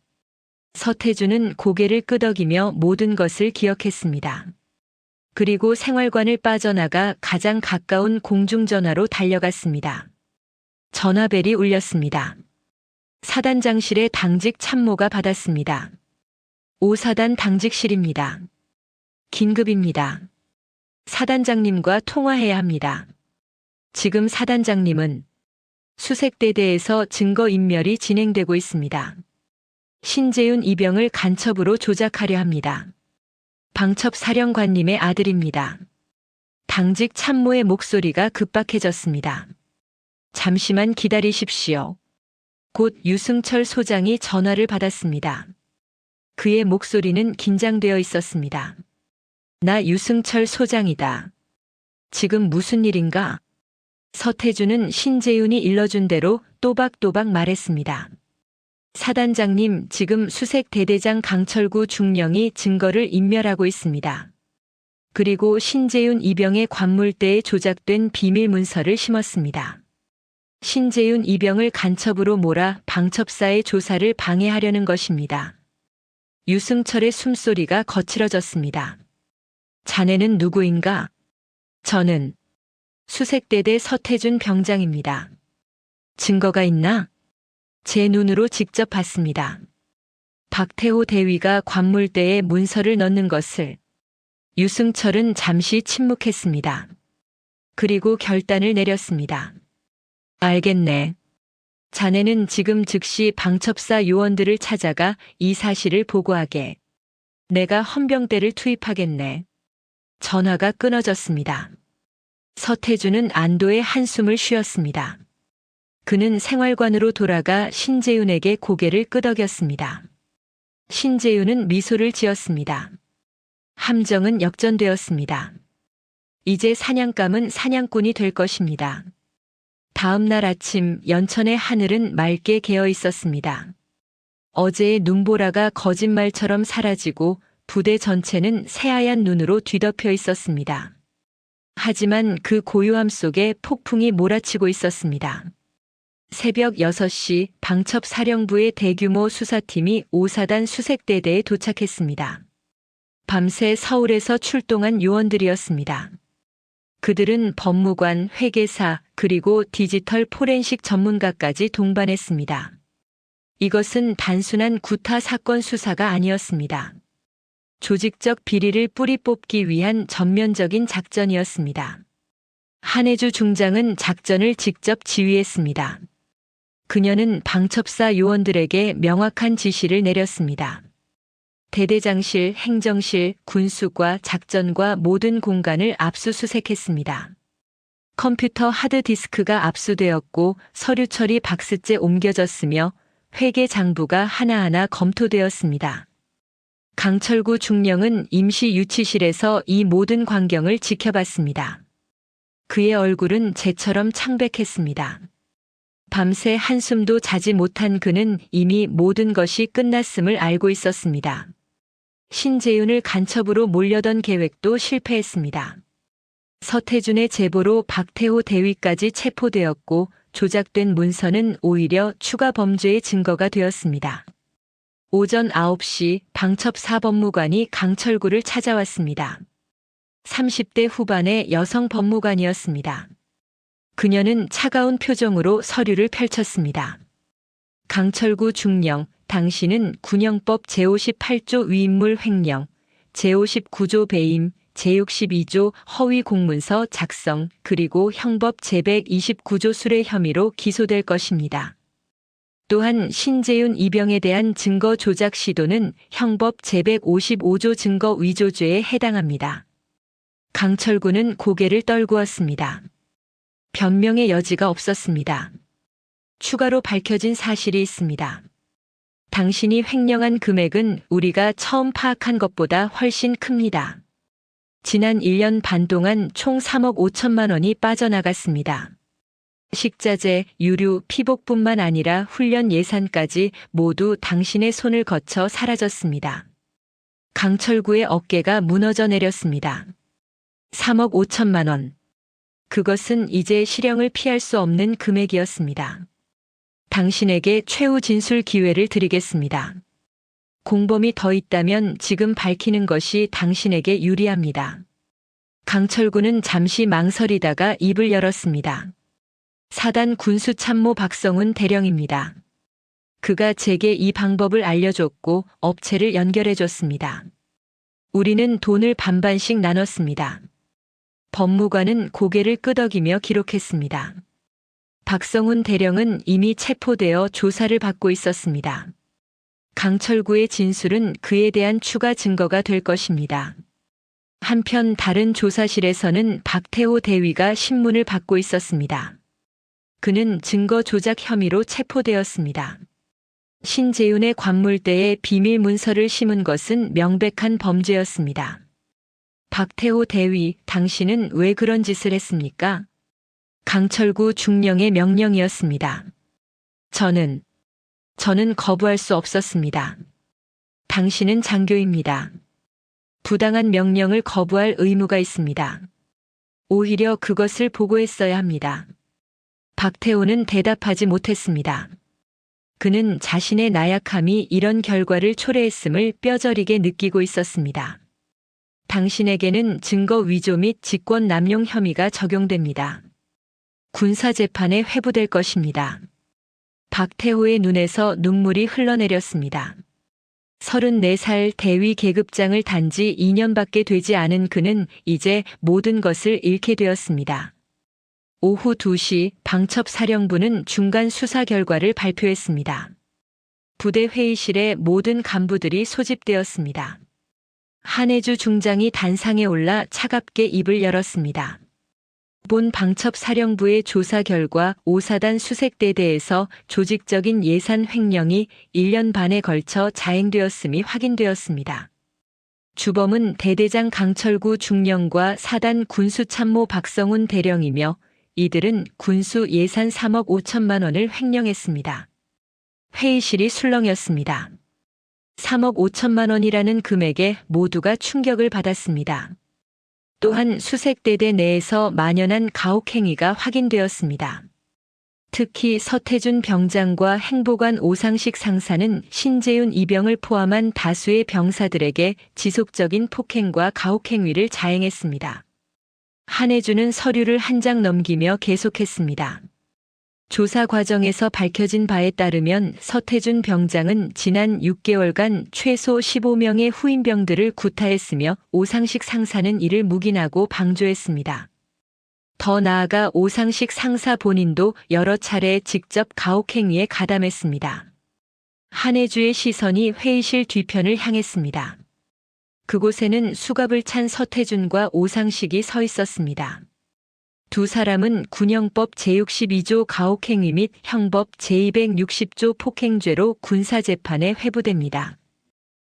서태준은 고개를 끄덕이며 모든 것을 기억했습니다. 그리고 생활관을 빠져나가 가장 가까운 공중전화로 달려갔습니다. 전화벨이 울렸습니다. 사단장실의 당직 참모가 받았습니다. 5사단 당직실입니다. 긴급입니다. 사단장님과 통화해야 합니다. 지금 사단장님은 수색대대에서 증거인멸이 진행되고 있습니다. 신재윤 이병을 간첩으로 조작하려 합니다. 방첩사령관님의 아들입니다. 당직 참모의 목소리가 급박해졌습니다. 잠시만 기다리십시오. 곧 유승철 소장이 전화를 받았습니다. 그의 목소리는 긴장되어 있었습니다. 나 유승철 소장이다. 지금 무슨 일인가? 서태준은 신재윤이 일러준 대로 또박또박 말했습니다. 사단장님, 지금 수색대대장 강철구 중령이 증거를 인멸하고 있습니다. 그리고 신재윤 이병의 관물대에 조작된 비밀 문서를 심었습니다. 신재윤 이병을 간첩으로 몰아 방첩사의 조사를 방해하려는 것입니다. 유승철의 숨소리가 거칠어졌습니다. 자네는 누구인가? 저는 수색대대 서태준 병장입니다. 증거가 있나? 제 눈으로 직접 봤습니다. 박태호 대위가 관물대에 문서를 넣는 것을. 유승철은 잠시 침묵했습니다. 그리고 결단을 내렸습니다. 알겠네. 자네는 지금 즉시 방첩사 요원들을 찾아가 이 사실을 보고하게. 내가 헌병대를 투입하겠네. 전화가 끊어졌습니다. 서태준은 안도의 한숨을 쉬었습니다. 그는 생활관으로 돌아가 신재윤에게 고개를 끄덕였습니다. 신재윤은 미소를 지었습니다. 함정은 역전되었습니다. 이제 사냥감은 사냥꾼이 될 것입니다. 다음 날 아침 연천의 하늘은 맑게 개어 있었습니다. 어제의 눈보라가 거짓말처럼 사라지고 부대 전체는 새하얀 눈으로 뒤덮여 있었습니다. 하지만 그 고요함 속에 폭풍이 몰아치고 있었습니다. 새벽 6시 방첩사령부의 대규모 수사팀이 5사단 수색대대에 도착했습니다. 밤새 서울에서 출동한 요원들이었습니다. 그들은 법무관, 회계사, 그리고 디지털 포렌식 전문가까지 동반했습니다. 이것은 단순한 구타 사건 수사가 아니었습니다. 조직적 비리를 뿌리 뽑기 위한 전면적인 작전이었습니다. 한혜주 중장은 작전을 직접 지휘했습니다. 그녀는 방첩사 요원들에게 명확한 지시를 내렸습니다. 대대장실, 행정실, 군수과 작전과 모든 공간을 압수수색했습니다. 컴퓨터 하드디스크가 압수되었고 서류 처리 박스째 옮겨졌으며 회계 장부가 하나하나 검토되었습니다. 강철구 중령은 임시 유치실에서 이 모든 광경을 지켜봤습니다. 그의 얼굴은 재처럼 창백했습니다. 밤새 한숨도 자지 못한 그는 이미 모든 것이 끝났음을 알고 있었습니다. 신재윤을 간첩으로 몰려던 계획도 실패했습니다. 서태준의 제보로 박태호 대위까지 체포되었고 조작된 문서는 오히려 추가 범죄의 증거가 되었습니다. 오전 9시 방첩사법무관이 강철구를 찾아왔습니다. 30대 후반의 여성 법무관이었습니다. 그녀는 차가운 표정으로 서류를 펼쳤습니다. 강철구 중령, 당신은 군형법 제58조 위임물 횡령, 제59조 배임, 제62조 허위 공문서 작성 그리고 형법 제129조 수뢰 혐의로 기소될 것입니다. 또한 신재윤 이병에 대한 증거 조작 시도는 형법 제155조 증거 위조죄에 해당합니다. 강철구는 고개를 떨구었습니다. 변명의 여지가 없었습니다. 추가로 밝혀진 사실이 있습니다. 당신이 횡령한 금액은 우리가 처음 파악한 것보다 훨씬 큽니다. 지난 1년 반 동안 총 3억 5천만 원이 빠져나갔습니다. 식자재, 유류, 피복뿐만 아니라 훈련 예산까지 모두 당신의 손을 거쳐 사라졌습니다. 강철구의 어깨가 무너져 내렸습니다. 3억 5천만 원. 그것은 이제 실형을 피할 수 없는 금액이었습니다. 당신에게 최후 진술 기회를 드리겠습니다. 공범이 더 있다면 지금 밝히는 것이 당신에게 유리합니다. 강철구는 잠시 망설이다가 입을 열었습니다. 사단 군수참모 박성훈 대령입니다. 그가 제게 이 방법을 알려줬고 업체를 연결해줬습니다. 우리는 돈을 반반씩 나눴습니다. 법무관은 고개를 끄덕이며 기록했습니다. 박성훈 대령은 이미 체포되어 조사를 받고 있었습니다. 강철구의 진술은 그에 대한 추가 증거가 될 것입니다. 한편 다른 조사실에서는 박태호 대위가 신문을 받고 있었습니다. 그는 증거 조작 혐의로 체포되었습니다. 신재윤의 관물대에 비밀 문서를 심은 것은 명백한 범죄였습니다. 박태호 대위, 당신은 왜 그런 짓을 했습니까? 강철구 중령의 명령이었습니다. 저는 거부할 수 없었습니다. 당신은 장교입니다. 부당한 명령을 거부할 의무가 있습니다. 오히려 그것을 보고했어야 합니다. 박태호는 대답하지 못했습니다. 그는 자신의 나약함이 이런 결과를 초래했음을 뼈저리게 느끼고 있었습니다. 당신에게는 증거 위조 및 직권 남용 혐의가 적용됩니다. 군사재판에 회부될 것입니다. 박태호의 눈에서 눈물이 흘러내렸습니다. 34살 대위 계급장을 단지 2년밖에 되지 않은 그는 이제 모든 것을 잃게 되었습니다. 오후 2시 방첩사령부는 중간 수사 결과를 발표했습니다. 부대 회의실에 모든 간부들이 소집되었습니다. 한혜주 중장이 단상에 올라 차갑게 입을 열었습니다. 본 방첩사령부의 조사 결과 5사단 수색대대에서 조직적인 예산 횡령이 1년 반에 걸쳐 자행되었음이 확인되었습니다. 주범은 대대장 강철구 중령과 사단 군수참모 박성훈 대령이며 이들은 군수 예산 3억 5천만 원을 횡령했습니다. 회의실이 술렁였습니다. 3억 5천만 원이라는 금액에 모두가 충격을 받았습니다. 또한 수색대대 내에서 만연한 가혹행위가 확인되었습니다. 특히 서태준 병장과 행보관 오상식 상사는 신재윤 이병을 포함한 다수의 병사들에게 지속적인 폭행과 가혹행위를 자행했습니다. 한혜주는 서류를 한 장 넘기며 계속했습니다. 조사 과정에서 밝혀진 바에 따르면 서태준 병장은 지난 6개월간 최소 15명의 후임병들을 구타했으며 오상식 상사는 이를 묵인하고 방조했습니다. 더 나아가 오상식 상사 본인도 여러 차례 직접 가혹행위에 가담했습니다. 한혜주의 시선이 회의실 뒤편을 향했습니다. 그곳에는 수갑을 찬 서태준과 오상식이 서 있었습니다. 두 사람은 군형법 제62조 가혹행위 및 형법 제260조 폭행죄로 군사재판에 회부됩니다.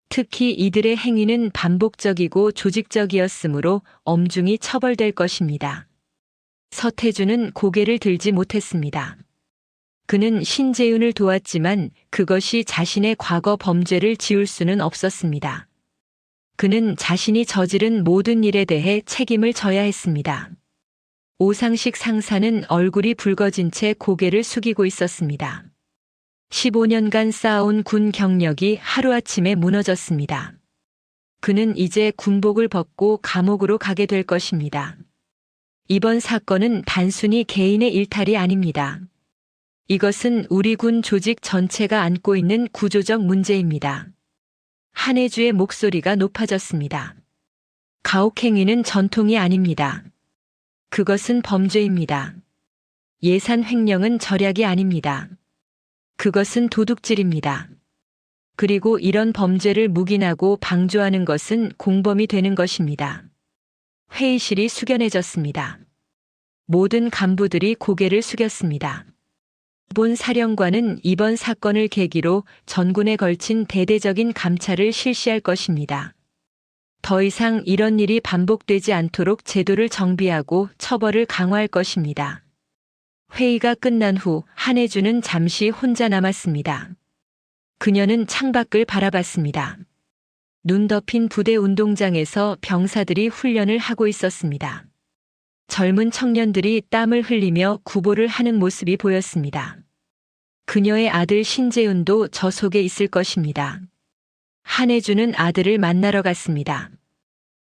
특히 이들의 행위는 반복적이고 조직적이었으므로 엄중히 처벌될 것입니다. 서태준은 고개를 들지 못했습니다. 그는 신재윤을 도왔지만 그것이 자신의 과거 범죄를 지울 수는 없었습니다. 그는 자신이 저지른 모든 일에 대해 책임을 져야 했습니다. 오상식 상사는 얼굴이 붉어진 채 고개를 숙이고 있었습니다. 15년간 쌓아온 군 경력이 하루아침에 무너졌습니다. 그는 이제 군복을 벗고 감옥으로 가게 될 것입니다. 이번 사건은 단순히 개인의 일탈이 아닙니다. 이것은 우리 군 조직 전체가 안고 있는 구조적 문제입니다. 한혜주의 목소리가 높아졌습니다. 가혹행위는 전통이 아닙니다. 그것은 범죄입니다. 예산 횡령은 절약이 아닙니다. 그것은 도둑질입니다. 그리고 이런 범죄를 묵인하고 방조하는 것은 공범이 되는 것입니다. 회의실이 숙연해졌습니다. 모든 간부들이 고개를 숙였습니다. 본 사령관은 이번 사건을 계기로 전군에 걸친 대대적인 감찰을 실시할 것입니다. 더 이상 이런 일이 반복되지 않도록 제도를 정비하고 처벌을 강화할 것입니다. 회의가 끝난 후 한혜주는 잠시 혼자 남았습니다. 그녀는 창밖을 바라봤습니다. 눈 덮인 부대 운동장에서 병사들이 훈련을 하고 있었습니다. 젊은 청년들이 땀을 흘리며 구보를 하는 모습이 보였습니다. 그녀의 아들 신재윤도 저 속에 있을 것입니다. 한혜주는 아들을 만나러 갔습니다.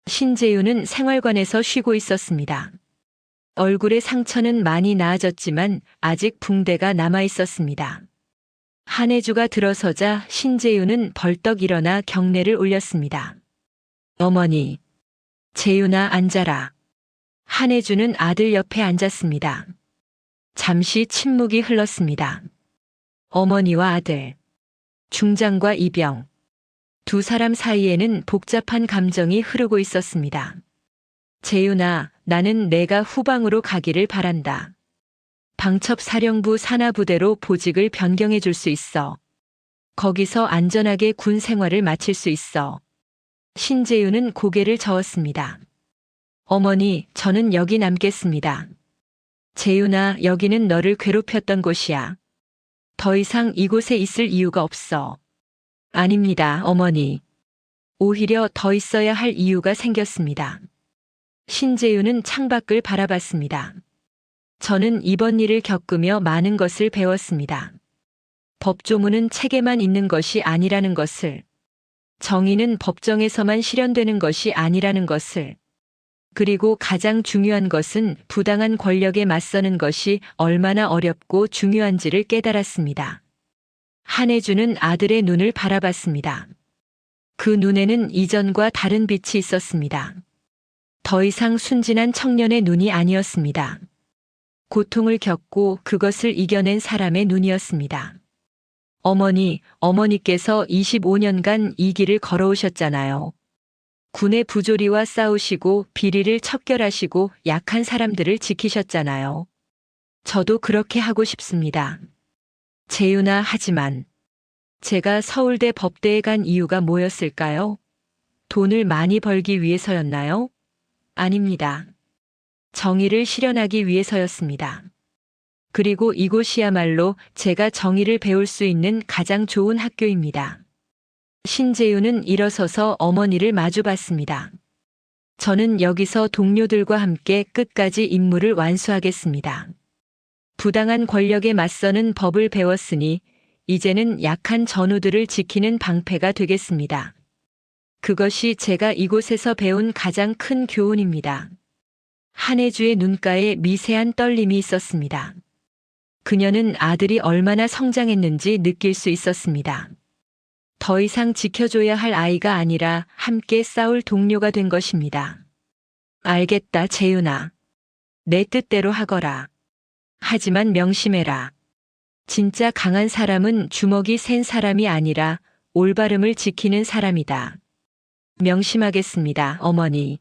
신재윤은 생활관에서 쉬고 있었습니다. 얼굴의 상처는 많이 나아졌지만 아직 붕대가 남아 있었습니다. 한혜주가 들어서자 신재윤은 벌떡 일어나 경례를 올렸습니다. 어머니, 재윤아 앉아라. 한혜주는 아들 옆에 앉았습니다. 잠시 침묵이 흘렀습니다. 어머니와 아들, 중장과 이병, 두 사람 사이에는 복잡한 감정이 흐르고 있었습니다. 재윤아, 나는 내가 후방으로 가기를 바란다. 방첩사령부 산하부대로 보직을 변경해 줄 수 있어. 거기서 안전하게 군 생활을 마칠 수 있어. 신재윤은 고개를 저었습니다. 어머니, 저는 여기 남겠습니다. 재윤아, 여기는 너를 괴롭혔던 곳이야. 더 이상 이곳에 있을 이유가 없어. 아닙니다, 어머니. 오히려 더 있어야 할 이유가 생겼습니다. 신재윤은 창밖을 바라봤습니다. 저는 이번 일을 겪으며 많은 것을 배웠습니다. 법조문은 책에만 있는 것이 아니라는 것을, 정의는 법정에서만 실현되는 것이 아니라는 것을, 그리고 가장 중요한 것은 부당한 권력에 맞서는 것이 얼마나 어렵고 중요한지를 깨달았습니다. 한혜주는 아들의 눈을 바라봤습니다. 그 눈에는 이전과 다른 빛이 있었습니다. 더 이상 순진한 청년의 눈이 아니었습니다. 고통을 겪고 그것을 이겨낸 사람의 눈이었습니다. 어머니, 어머니께서 25년간 이 길을 걸어오셨잖아요. 군의 부조리와 싸우시고 비리를 척결하시고 약한 사람들을 지키셨잖아요. 저도 그렇게 하고 싶습니다. 재윤아, 하지만 제가 서울대 법대에 간 이유가 뭐였을까요? 돈을 많이 벌기 위해서였나요? 아닙니다. 정의를 실현하기 위해서였습니다. 그리고 이곳이야말로 제가 정의를 배울 수 있는 가장 좋은 학교입니다. 신재윤은 일어서서 어머니를 마주봤습니다. 저는 여기서 동료들과 함께 끝까지 임무를 완수하겠습니다. 부당한 권력에 맞서는 법을 배웠으니 이제는 약한 전우들을 지키는 방패가 되겠습니다. 그것이 제가 이곳에서 배운 가장 큰 교훈입니다. 한혜주의 눈가에 미세한 떨림이 있었습니다. 그녀는 아들이 얼마나 성장했는지 느낄 수 있었습니다. 더 이상 지켜줘야 할 아이가 아니라 함께 싸울 동료가 된 것입니다. 알겠다, 재윤아. 내 뜻대로 하거라. 하지만 명심해라. 진짜 강한 사람은 주먹이 센 사람이 아니라 올바름을 지키는 사람이다. 명심하겠습니다, 어머니.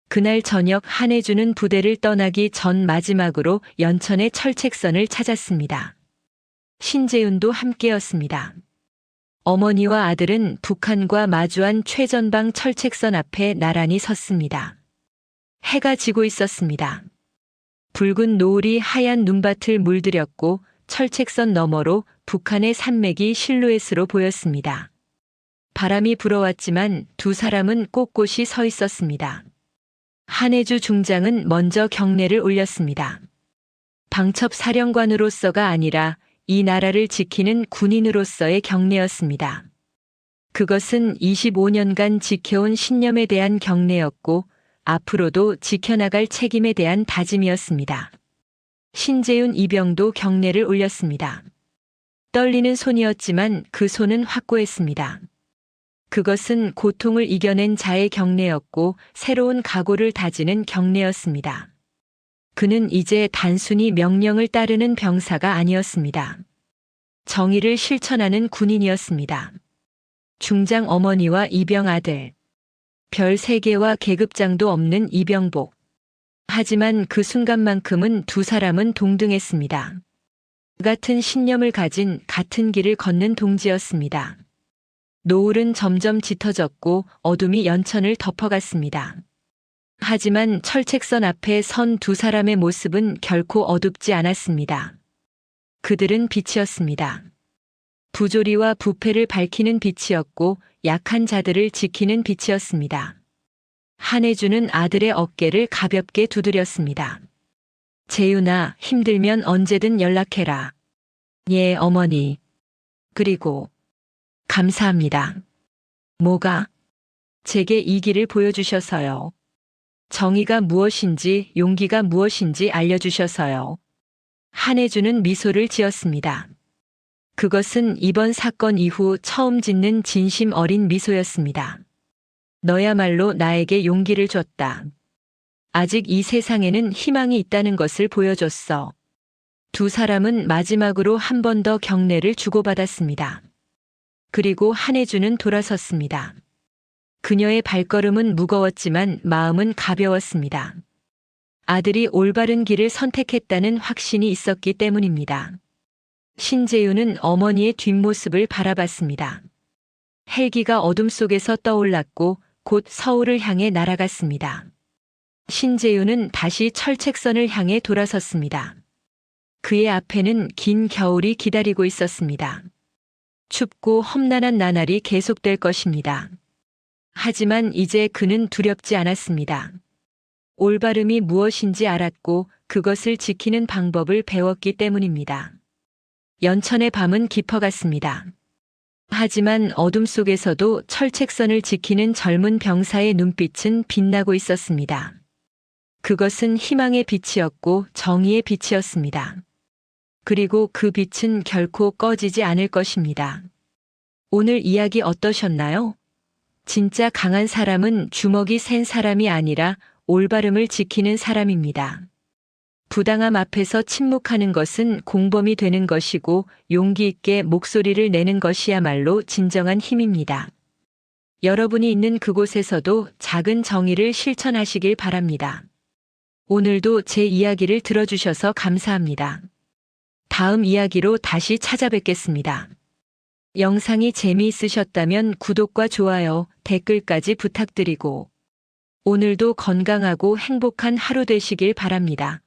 그날 저녁 한혜주는 부대를 떠나기 전 마지막으로 연천의 철책선을 찾았습니다. 신재윤도 함께였습니다. 어머니와 아들은 북한과 마주한 최전방 철책선 앞에 나란히 섰습니다. 해가 지고 있었습니다. 붉은 노을이 하얀 눈밭을 물들였고 철책선 너머로 북한의 산맥이 실루엣으로 보였습니다. 바람이 불어왔지만 두 사람은 꼿꼿이 서 있었습니다. 한혜주 중장은 먼저 경례를 올렸습니다. 방첩사령관으로서가 아니라 이 나라를 지키는 군인으로서의 경례였습니다. 그것은 25년간 지켜온 신념에 대한 경례였고 앞으로도 지켜나갈 책임에 대한 다짐이었습니다. 신재윤 이병도 경례를 올렸습니다. 떨리는 손이었지만 그 손은 확고했습니다. 그것은 고통을 이겨낸 자의 경례였고 새로운 각오를 다지는 경례였습니다. 그는 이제 단순히 명령을 따르는 병사가 아니었습니다. 정의를 실천하는 군인이었습니다. 중장 어머니와 이병 아들. 별 3개와 계급장도 없는 이병복. 하지만 그 순간만큼은 두 사람은 동등했습니다. 같은 신념을 가진 같은 길을 걷는 동지였습니다. 노을은 점점 짙어졌고 어둠이 연천을 덮어갔습니다. 하지만 철책선 앞에 선 두 사람의 모습은 결코 어둡지 않았습니다. 그들은 빛이었습니다. 부조리와 부패를 밝히는 빛이었고 약한 자들을 지키는 빛이었습니다. 한혜주는 아들의 어깨를 가볍게 두드렸습니다. 재윤아, 힘들면 언제든 연락해라. 예, 어머니. 그리고 감사합니다. 뭐가? 제게 이 길을 보여주셔서요. 정의가 무엇인지 용기가 무엇인지 알려주셔서요. 한혜주는 미소를 지었습니다. 그것은 이번 사건 이후 처음 짓는 진심 어린 미소였습니다. 너야말로 나에게 용기를 줬다. 아직 이 세상에는 희망이 있다는 것을 보여줬어. 두 사람은 마지막으로 한 번 더 경례를 주고받았습니다. 그리고 한혜주는 돌아섰습니다. 그녀의 발걸음은 무거웠지만 마음은 가벼웠습니다. 아들이 올바른 길을 선택했다는 확신이 있었기 때문입니다. 신재윤은 어머니의 뒷모습을 바라봤습니다. 헬기가 어둠 속에서 떠올랐고 곧 서울을 향해 날아갔습니다. 신재윤은 다시 철책선을 향해 돌아섰습니다. 그의 앞에는 긴 겨울이 기다리고 있었습니다. 춥고 험난한 나날이 계속될 것입니다. 하지만 이제 그는 두렵지 않았습니다. 올바름이 무엇인지 알았고 그것을 지키는 방법을 배웠기 때문입니다. 연천의 밤은 깊어갔습니다. 하지만 어둠 속에서도 철책선을 지키는 젊은 병사의 눈빛은 빛나고 있었습니다. 그것은 희망의 빛이었고 정의의 빛이었습니다. 그리고 그 빛은 결코 꺼지지 않을 것입니다. 오늘 이야기 어떠셨나요? 진짜 강한 사람은 주먹이 센 사람이 아니라 올바름을 지키는 사람입니다. 부당함 앞에서 침묵하는 것은 공범이 되는 것이고 용기 있게 목소리를 내는 것이야말로 진정한 힘입니다. 여러분이 있는 그곳에서도 작은 정의를 실천하시길 바랍니다. 오늘도 제 이야기를 들어주셔서 감사합니다. 다음 이야기로 다시 찾아뵙겠습니다. 영상이 재미있으셨다면 구독과 좋아요, 댓글까지 부탁드리고 오늘도 건강하고 행복한 하루 되시길 바랍니다.